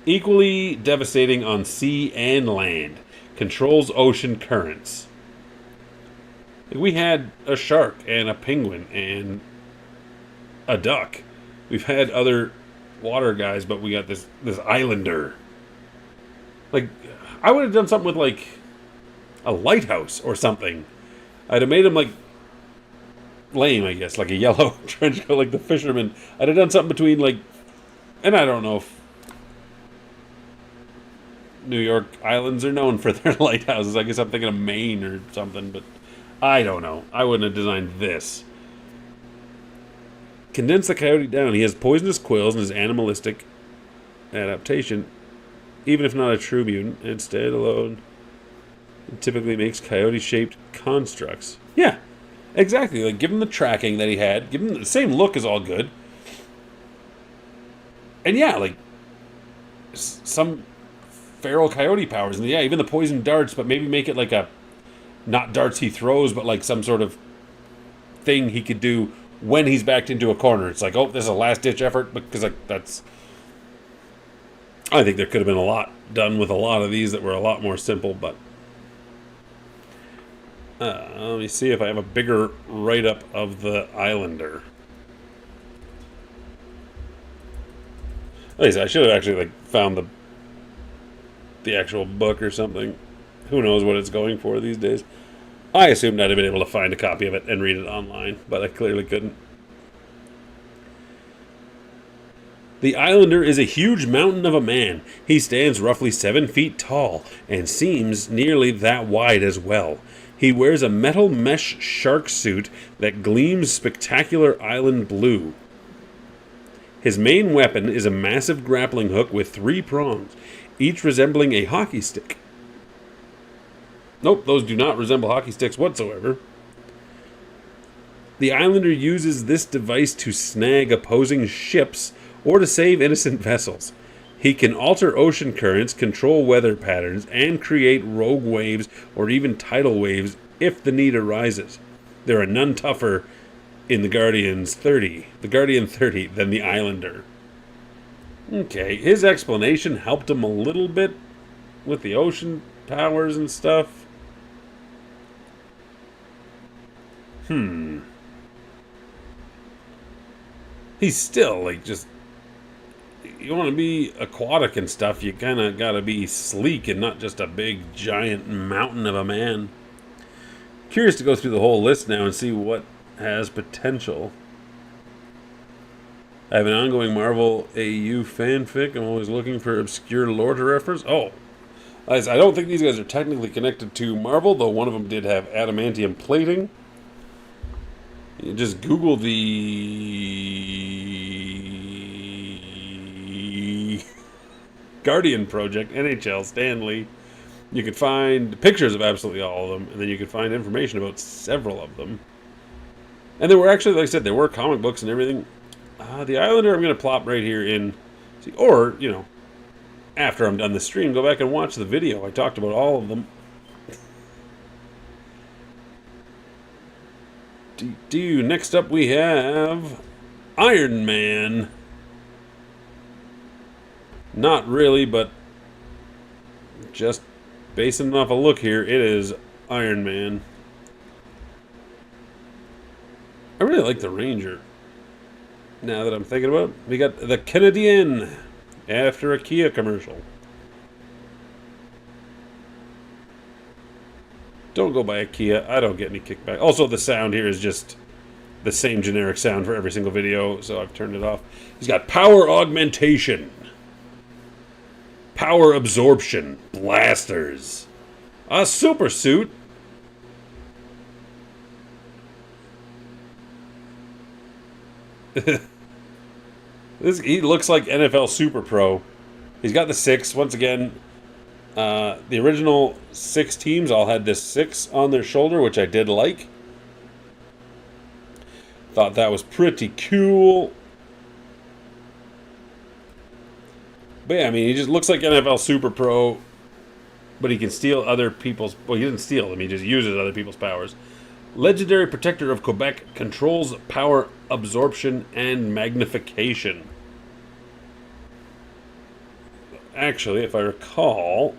equally devastating on sea and land, controls ocean currents. We had a shark and a penguin and a duck. We've had other water guys, but we got this Islander. Like, I would have done something with, like, a lighthouse or something. I'd have made him, like, lame, I guess, like a yellow trench coat, like the fisherman. I'd have done something between, like, and I don't know if New York islands are known for their lighthouses. I guess I'm thinking of Maine or something, but I don't know. I wouldn't have designed this. Condense the Coyote down. He has poisonous quills and his animalistic adaptation, even if not a true mutant, and stand alone. It typically makes coyote-shaped constructs. Yeah, exactly. Like, give him the tracking that he had. Give him the same look is all good. And yeah, like, some feral coyote powers. And yeah, even the poison darts, but maybe make it like a, not darts he throws, but like some sort of thing he could do when he's backed into a corner. It's like, oh, this is a last-ditch effort, because, like, that's... I think there could have been a lot done with a lot of these that were a lot more simple, but... let me see if I have a bigger write-up of the Islander. Like I said, I should have actually, like, found the actual book or something. Who knows what it's going for these days. I assumed I'd have been able to find a copy of it and read it online, but I clearly couldn't. The Islander is a huge mountain of a man. He stands roughly 7 feet tall and seems nearly that wide as well. He wears a metal mesh shark suit that gleams spectacular island blue. His main weapon is a massive grappling hook with 3 prongs, each resembling a hockey stick. Nope, those do not resemble hockey sticks whatsoever. The Islander uses this device to snag opposing ships or to save innocent vessels. He can alter ocean currents, control weather patterns, and create rogue waves or even tidal waves if the need arises. There are none tougher in the Guardian 30 than the Islander. Okay, his explanation helped him a little bit with the ocean powers and stuff. He's still, like, just... You want to be aquatic and stuff, you kind of got to be sleek and not just a big, giant mountain of a man. Curious to go through the whole list now and see what has potential. I have an ongoing Marvel AU fanfic. I'm always looking for obscure lore to reference. Oh, I don't think these guys are technically connected to Marvel, though one of them did have adamantium plating. You just Google the Guardian Project, NHL, Stan Lee. You could find pictures of absolutely all of them, and then you could find information about several of them. And there were actually, like I said, there were comic books and everything. The Islander I'm going to plop right here in. See, or, you know, after I'm done the stream, go back and watch the video. I talked about all of them. Next up we have Iron Man. Not really, but just basing off a look here, it is Iron Man. I really like the Ranger. Now that I'm thinking about it, we got the Canadian after a Kia commercial. Don't go buy a Kia. I don't get any kickback. Also, the sound here is just the same generic sound for every single video, so I've turned it off. He's got power augmentation, power absorption, blasters, a super suit, he looks like NFL Super Pro. He's got the 6 once again. The original 6 teams all had this 6 on their shoulder, which I did like. Thought that was pretty cool. But yeah, I mean, he just looks like NFL Super Pro, but he can steal other people's... Well, he doesn't steal them, he just uses other people's powers. Legendary Protector of Quebec controls power absorption and magnification. Actually, if I recall,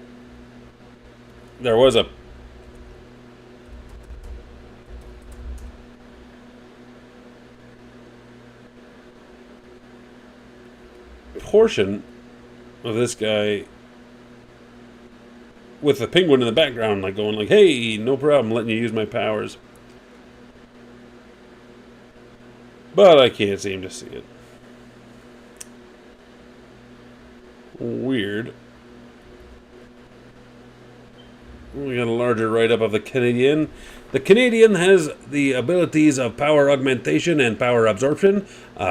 there was a portion of this guy with the penguin in the background, like going like, hey, no problem letting you use my powers. But I can't seem to see it. Weird. We got a larger write-up of the Canadian. The Canadian has the abilities of power augmentation and power absorption.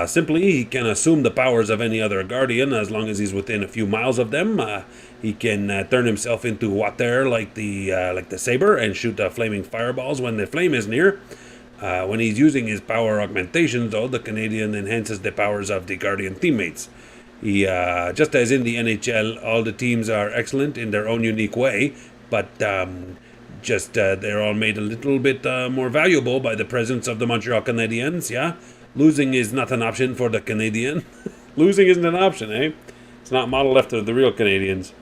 Simply, he can assume the powers of any other Guardian as long as he's within a few miles of them. He can turn himself into water like the Saber and shoot flaming fireballs when the flame is near. When he's using his power augmentation, though, the Canadian enhances the powers of the Guardian teammates. He, just as in the NHL, all the teams are excellent in their own unique way, but they're all made a little bit more valuable by the presence of the Montreal Canadiens, yeah? Losing is not an option for the Canadian. Losing isn't an option, eh? It's not modeled after the real Canadians.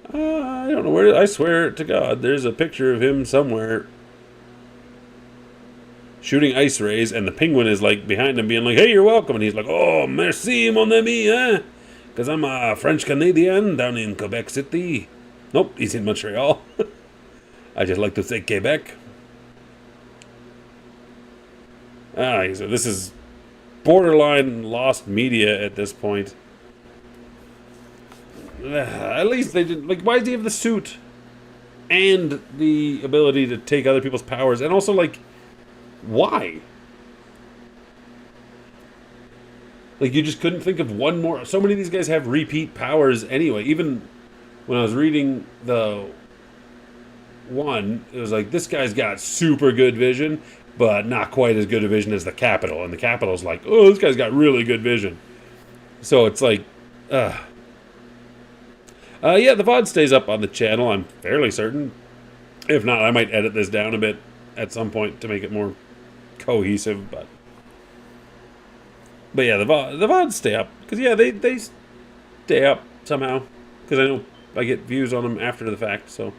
I don't know where... I swear to God, there's a picture of him somewhere shooting ice rays, and the penguin is like behind him being like, hey, you're welcome. And he's like, oh, merci, mon ami, eh? Because I'm a French Canadian down in Quebec City. Nope, he's in Montreal. I just like to say Quebec. So this is borderline lost media at this point. At least they didn't... Like, why does he have the suit? And the ability to take other people's powers. And also, like, why? Like, you just couldn't think of one more. So many of these guys have repeat powers anyway. Even when I was reading the one, it was like, this guy's got super good vision, but not quite as good a vision as the Capital. And the Capital's like, oh, this guy's got really good vision. So it's like, yeah, the VOD stays up on the channel, I'm fairly certain. If not, I might edit this down a bit at some point to make it more cohesive, but yeah, the VODs stay up. Because, yeah, they stay up somehow. Because I know I get views on them after the fact, so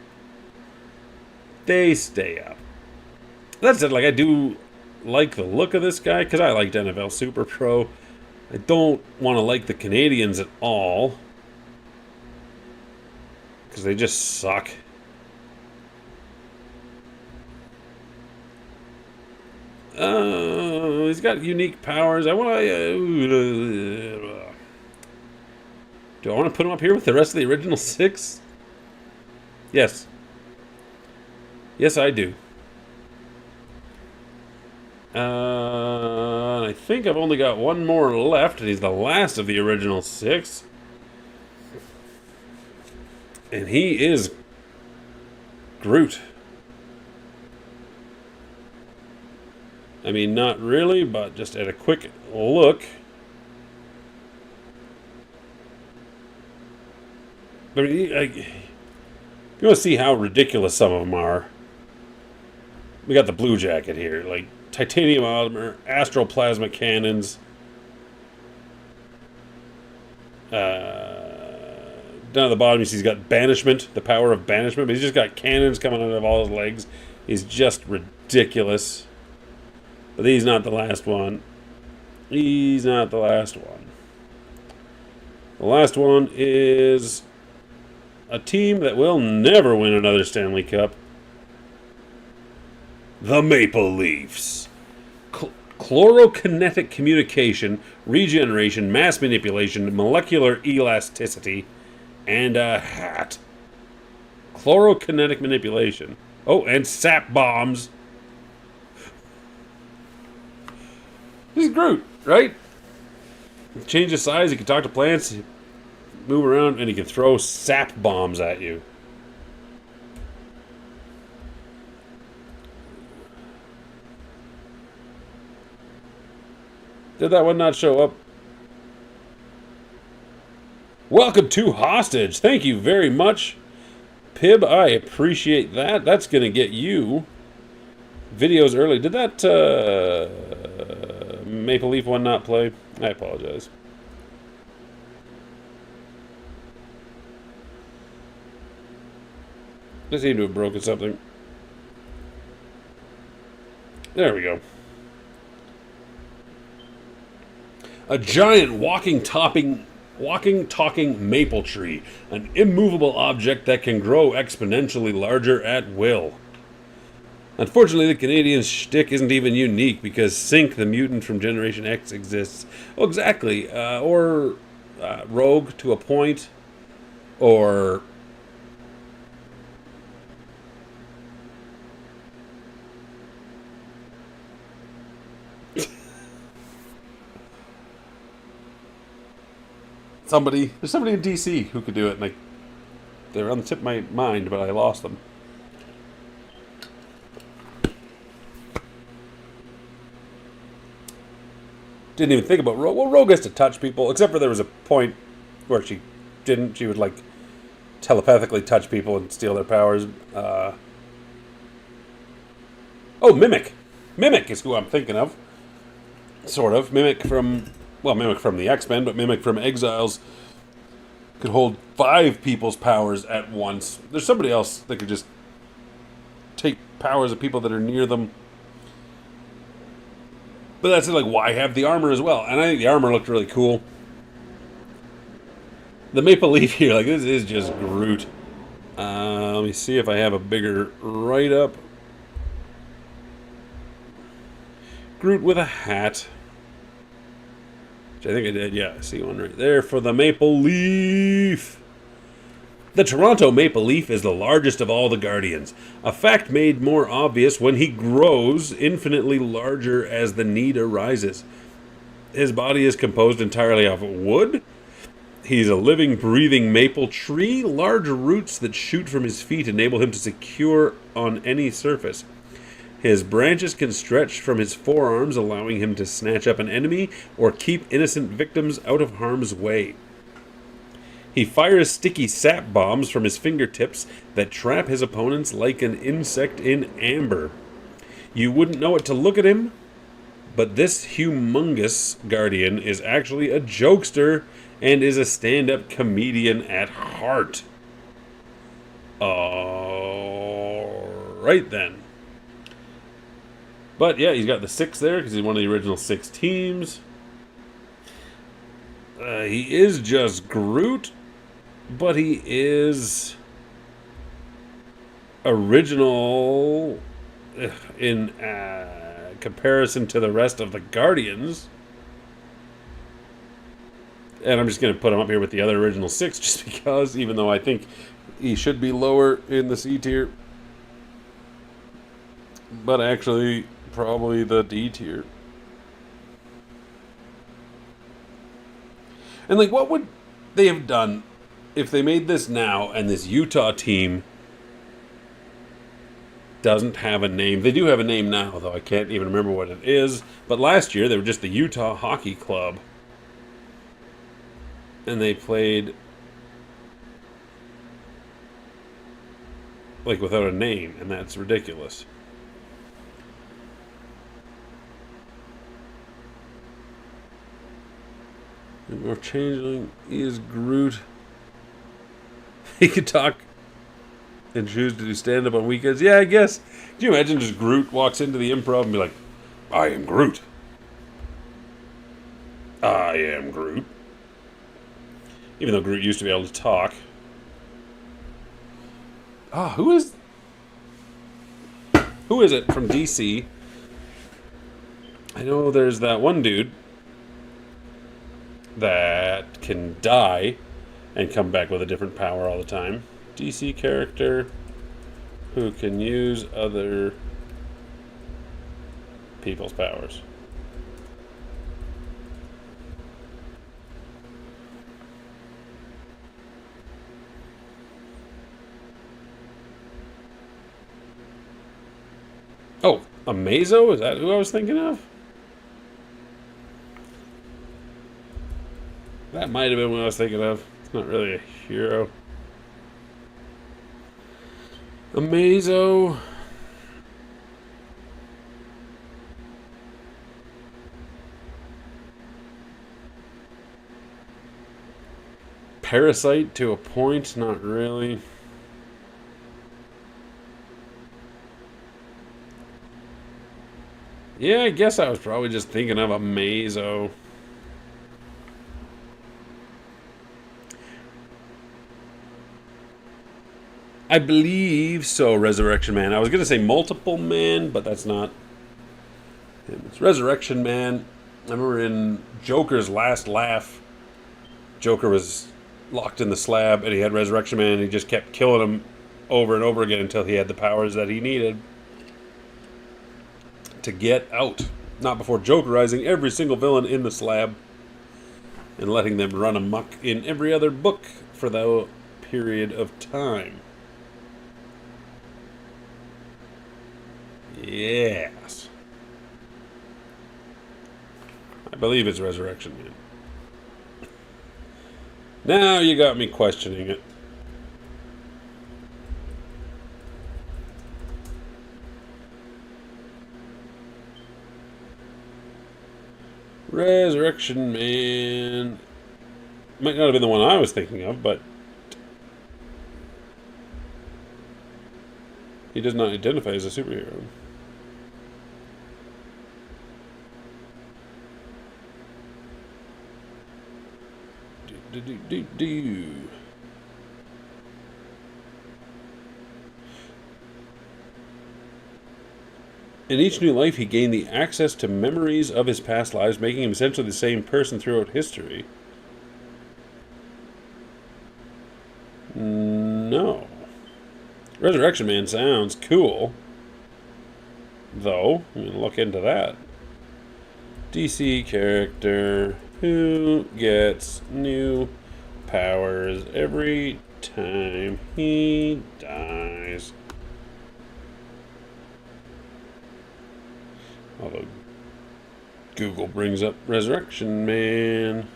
they stay up. That said, like, I do like the look of this guy, because I liked NFL Super Pro. I don't want to like the Canadians at all, because they just suck. He's got unique powers. I want to... do I want to put him up here with the rest of the original 6? Yes. Yes, I do. I think I've only got one more left, and he's the last of the original 6. And he is Groot. I mean, not really, but just at a quick look. I mean, you want to see how ridiculous some of them are. We got the blue jacket here, like titanium armor, astral plasma cannons. Down at the bottom, you see he's got banishment, the power of banishment, but he's just got cannons coming out of all his legs. He's just ridiculous. But he's not the last one. He's not the last one. The last one is a team that will never win another Stanley Cup. The Maple Leafs. Chlorokinetic communication, regeneration, mass manipulation, molecular elasticity, and a hat. Chlorokinetic manipulation. Oh, and sap bombs. He's Groot, right? Change his size, he can talk to plants, move around, and he can throw sap bombs at you. Did that one not show up? Welcome to Hostage. Thank you very much, Pib. I appreciate that. That's going to get you videos early. Did that Maple Leaf one not play? I apologize. I seem to have broken something. There we go. A giant walking, talking maple tree. An immovable object that can grow exponentially larger at will. Unfortunately, the Canadian shtick isn't even unique because Sync, the mutant from Generation X, exists. Oh, exactly. Or Rogue to a point. Or... There's somebody in DC who could do it, and they're on the tip of my mind, but I lost them. Didn't even think about Rogue. Well, Rogue has to touch people, except for there was a point where she didn't. She would, telepathically touch people and steal their powers. Oh, Mimic. Mimic is who I'm thinking of. Sort of. Mimic from the X-Men, but Mimic from Exiles could hold 5 people's powers at once. There's somebody else that could just take powers of people that are near them. But that's why have the armor as well? And I think the armor looked really cool. The Maple Leaf here, this is just Groot. Let me see if I have a bigger write-up. Groot with a hat. Which I think I did, yeah. I see one right there for the Maple Leaf. The Toronto Maple Leaf is the largest of all the Guardians, a fact made more obvious when he grows infinitely larger as the need arises. His body is composed entirely of wood. He's a living, breathing maple tree. Large roots that shoot from his feet enable him to secure on any surface. His branches can stretch from his forearms, allowing him to snatch up an enemy or keep innocent victims out of harm's way. He fires sticky sap bombs from his fingertips that trap his opponents like an insect in amber. You wouldn't know it to look at him, but this humongous guardian is actually a jokester and is a stand-up comedian at heart. Alright then. But yeah, he's got the 6 there because he's one of the original 6 teams. He is just Groot, but he is original in comparison to the rest of the Guardians. And I'm just going to put him up here with the other original 6 just because, even though I think he should be lower in the C tier. But actually, probably the D tier. And like, what would they have done if they made this now and this Utah team doesn't have a name? They do have a name now, though I can't even remember what it is. But last year, they were just the Utah Hockey Club. And they played like without a name, and that's ridiculous. Our changeling is Groot. He could talk and choose to do stand-up on weekends. Yeah, I guess. Can you imagine just Groot walks into the improv and be like, I am Groot. I am Groot. Even though Groot used to be able to talk. Who is it from DC? I know there's that one dude that can die and come back with a different power all the time. DC character who can use other people's powers. Oh, Amazo? Is that who I was thinking of? That might have been what I was thinking of. It's not really a hero. Amazo. Parasite to a point, not really. Yeah, I guess I was probably just thinking of Amazo. I believe so, Resurrection Man. I was going to say Multiple Man, but that's not him. It's Resurrection Man. I remember in Joker's last laugh, Joker was locked in the slab, and he had Resurrection Man, and he just kept killing him over and over again until he had the powers that he needed to get out. Not before Jokerizing every single villain in the slab and letting them run amok in every other book for that period of time. Yes. I believe it's Resurrection Man. Now you got me questioning it. Resurrection Man. Might not have been the one I was thinking of, but he does not identify as a superhero. In each new life, he gained the access to memories of his past lives, making him essentially the same person throughout history. No. Resurrection Man sounds cool, though. I'm going to look into that. DC character who gets new powers every time he dies. Although Google brings up Resurrection Man.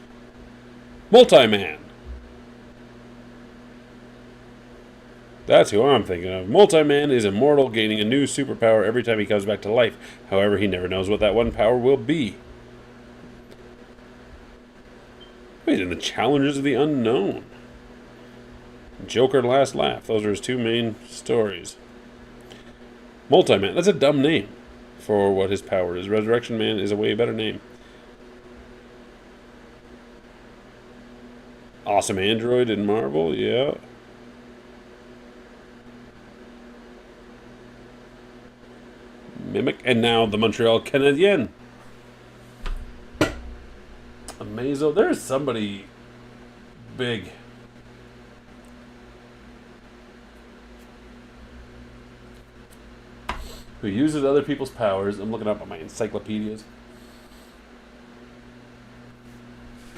Multi-Man. That's who I'm thinking of. Multi-Man is immortal, gaining a new superpower every time he comes back to life. However, he never knows what that one power will be. Wait, and the Challengers of the Unknown. Joker Last Laugh. Those are his two main stories. Multi-Man. That's a dumb name for what his power is. Resurrection Man is a way better name. Awesome Android in Marvel, yeah. Mimic, and now the Montreal Canadiens. Amazing. There's somebody big. Who uses other people's powers. I'm looking up on my encyclopedias.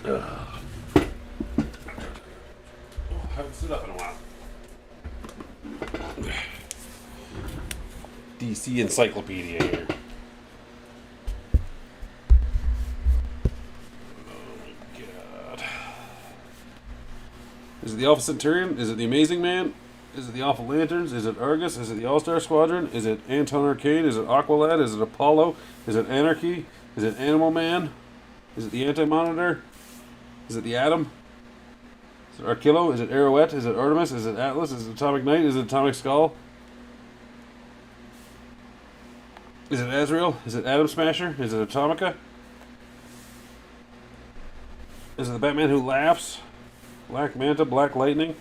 Ugh. Oh, I haven't stood up in a while. DC Encyclopedia here. Oh my god. Is it the Alpha Centurion? Is it the Amazing Man? Is it the Alpha Lanterns? Is it Argus? Is it the All-Star Squadron? Is it Anton Arcade? Is it Aqualad? Is it Apollo? Is it Anarchy? Is it Animal Man? Is it the Anti-Monitor? Is it the Atom? Is it Archilo? Is it Arrowette? Is it Artemis? Is it Atlas? Is it Atomic Knight? Is it Atomic Skull? Is it Azrael? Is it Atom Smasher? Is it Atomica? Is it the Batman Who Laughs? Black Manta? Black Lightning?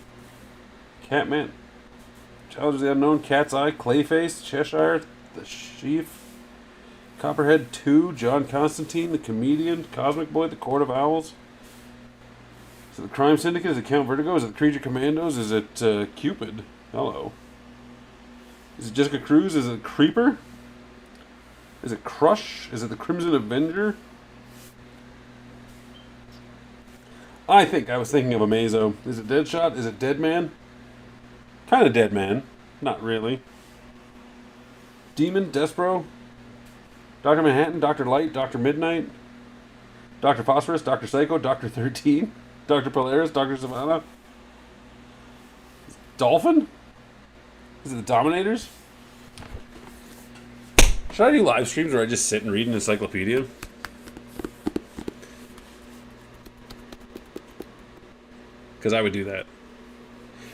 Catman? Challengers of the Unknown? Cat's Eye? Clayface? Cheshire? The Sheaf? Copperhead 2? John Constantine? The Comedian? Cosmic Boy? The Court of Owls? Is it the Crime Syndicate? Is it Count Vertigo? Is it the Creature Commandos? Is it Cupid? Hello. Is it Jessica Cruz? Is it Creeper? Is it Crush? Is it the Crimson Avenger? I think I was thinking of Amazo. Is it Deadshot? Is it Deadman? Kind of Deadman. Not really. Demon? Despero? Dr. Manhattan? Dr. Light? Dr. Midnight? Dr. Phosphorus? Dr. Psycho? Dr. 13? Dr. Polaris? Dr. Savannah? Dolphin? Is it the Dominators? Should I do live streams where I just sit and read an encyclopedia? Because I would do that.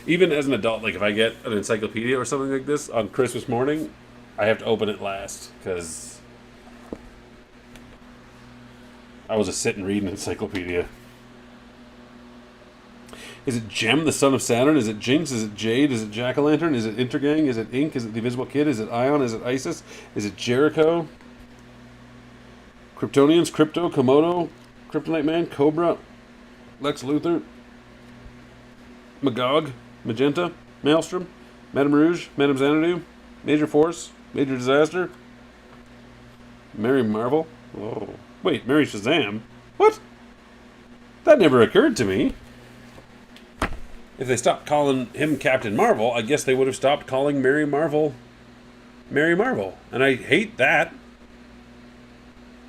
Even as an adult, like if I get an encyclopedia or something like this on Christmas morning, I have to open it last. Because I will just sit and read an encyclopedia. Is it Gem, the son of Saturn? Is it Jinx? Is it Jade? Is it Jack-o'-lantern? Is it Intergang? Is it Ink? Is it the Invisible Kid? Is it Ion? Is it Isis? Is it Jericho? Kryptonians? Crypto? Komodo? Kryptonite Man? Cobra? Lex Luthor? Magog? Magenta? Maelstrom? Madame Rouge? Madame Xanadu? Major Force? Major Disaster? Mary Marvel? Oh. Wait, Mary Shazam? What? That never occurred to me. If they stopped calling him Captain Marvel, I guess they would have stopped calling Mary Marvel Mary Marvel. And I hate that.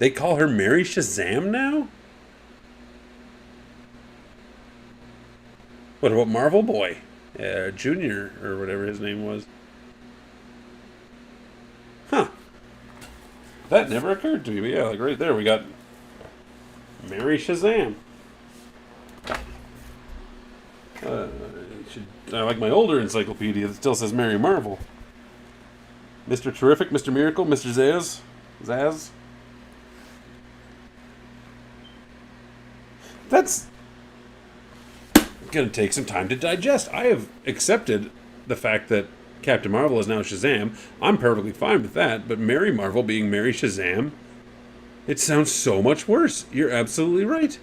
They call her Mary Shazam now? What about Marvel Boy? Junior, or whatever his name was. Huh. That never occurred to me. But yeah, like right there, we got Mary Shazam. I like my older encyclopedia that still says Mary Marvel. Mr. Terrific, Mr. Miracle, Mr. Zaz. That's going to take some time to digest. I have accepted the fact that Captain Marvel is now Shazam. I'm perfectly fine with that, but Mary Marvel being Mary Shazam, it sounds so much worse. You're absolutely right.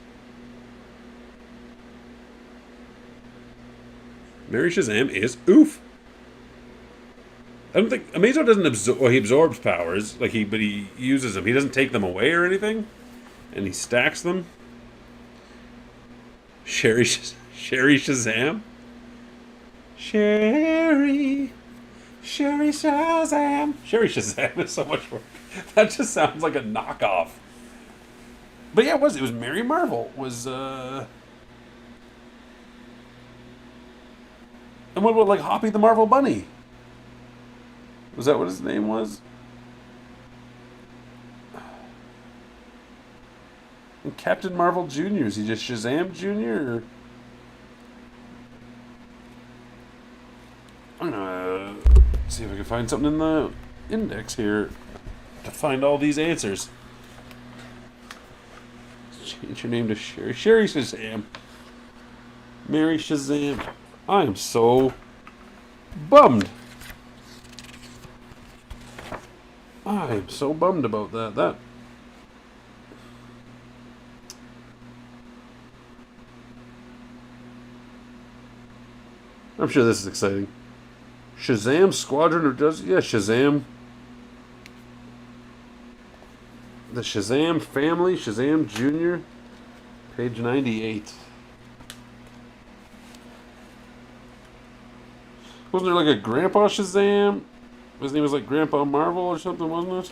Mary Shazam is oof. I don't think Amazo doesn't absorb. Well, he absorbs powers, but he uses them. He doesn't take them away or anything. and he stacks them. Sherry Shazam. Sherry Shazam. Sherry Shazam is so much work. That just sounds like a knockoff. But yeah, it was Mary Marvel. And what about like Hoppy the Marvel Bunny? Was that what his name was? And Captain Marvel Jr. Is he just Shazam Jr.? Or... I'm gonna see if I can find something in the index here to find all these answers. Change your name to Sherry Shazam. Mary Shazam. I am so bummed. I am so bummed about that. I'm sure this is exciting. Shazam Squadron of Justice. Yeah, Shazam. The Shazam Family, Shazam Jr. Page 98. Wasn't there like a Grandpa Shazam? His name was like Grandpa Marvel or something, wasn't it?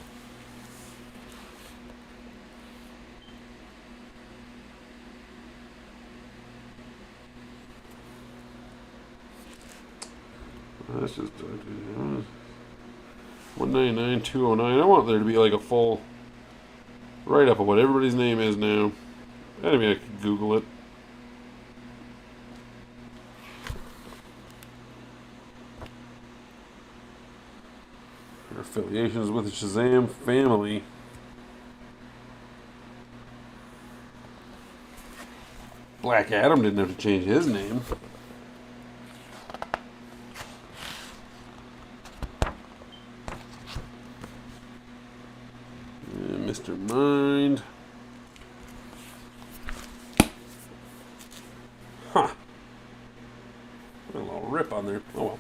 That's just 199,209. I want there to be like a full write-up of what everybody's name is now. I mean, I could Google it. Their affiliations with the Shazam family. Black Adam didn't have to change his name. Mr. Mind. Huh. A little rip on there. Oh well.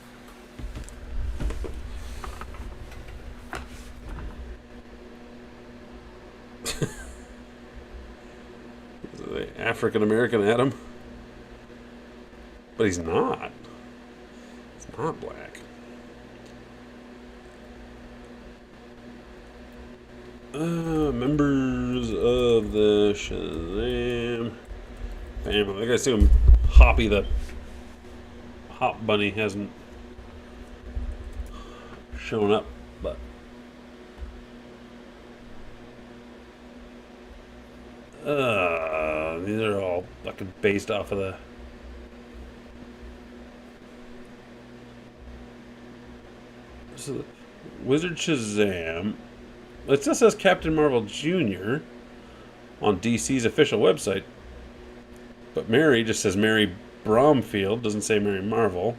The African American Adam. But he's not. He's not black. Members of the Shazam family. I gotta assume Hoppy the Hop Bunny hasn't shown up, but these are all fucking based off of the Wizard Shazam. It still says Captain Marvel Jr. on DC's official website. But Mary just says Mary Bromfield, doesn't say Mary Marvel.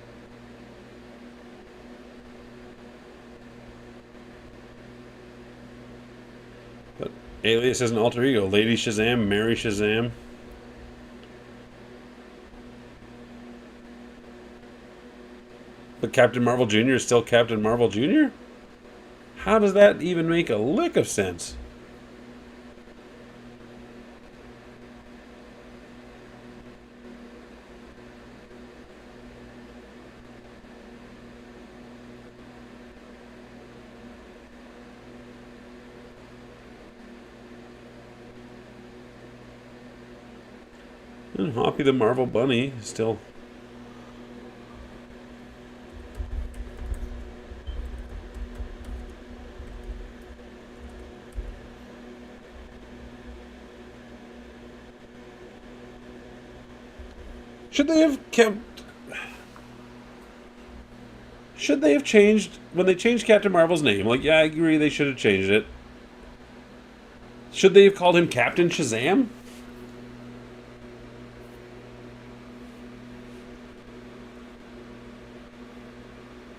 But alias is an alter ego. Lady Shazam, Mary Shazam. But Captain Marvel Jr. is still Captain Marvel Jr.? How does that even make a lick of sense? And Hoppy the Marvel Bunny is still... Should they have changed when they changed Captain Marvel's name? Like, yeah, I agree they should have changed it. Should they have called him Captain Shazam?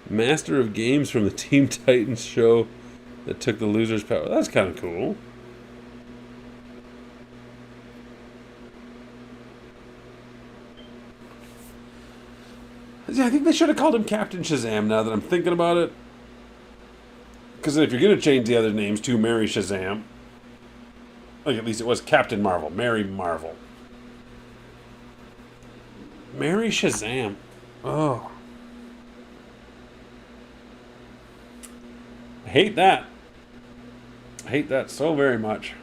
Master of Games from the Teen Titans show that took the loser's power. That's kind of cool. Yeah, I think they should have called him Captain Shazam now that I'm thinking about it. Because if you're going to change the other names to Mary Shazam, Like, at least it was Captain Marvel, Mary Marvel. Mary Shazam. Oh. I hate that. I hate that so very much.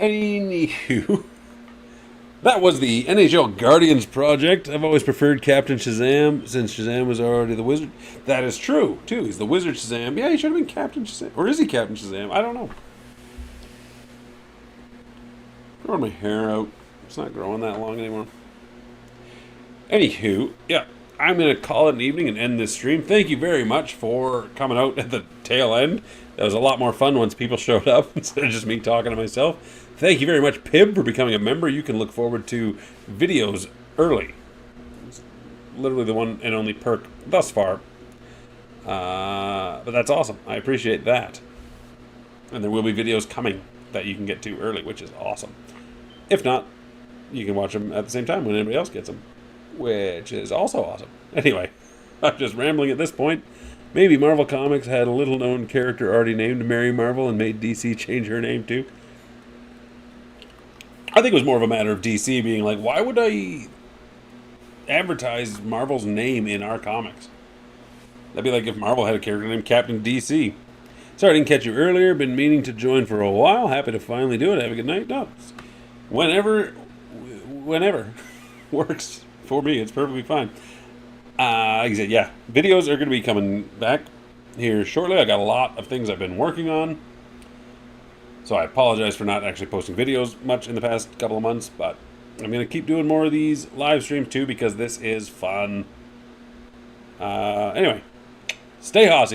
Anywho, that was the NHL Guardians project. I've always preferred Captain Shazam since Shazam was already the Wizard. That is true, too. He's the Wizard Shazam. Yeah, he should have been Captain Shazam. Or is he Captain Shazam? I don't know. Growing my hair out. It's not growing that long anymore. Anywho, yeah, I'm going to call it an evening and end this stream. Thank you very much for coming out at the tail end. That was a lot more fun once people showed up instead of just me talking to myself. Thank you very much, Pib, for becoming a member. You can look forward to videos early. It's literally the one and only perk thus far. But that's awesome. I appreciate that. And there will be videos coming that you can get to early, which is awesome. If not, you can watch them at the same time when anybody else gets them, which is also awesome. Anyway, I'm just rambling at this point. Maybe Marvel Comics had a little-known character already named Mary Marvel and made DC change her name too. I think it was more of a matter of DC being like, why would I advertise Marvel's name in our comics? That'd be like if Marvel had a character named Captain DC. Sorry I didn't catch you earlier. Been meaning to join for a while. Happy to finally do it. Have a good night. No, whenever works for me. It's perfectly fine. Like I said, yeah, videos are going to be coming back here shortly. I got a lot of things I've been working on. So I apologize for not actually posting videos much in the past couple of months, but I'm going to keep doing more of these live streams too because this is fun. Anyway, stay Haussy.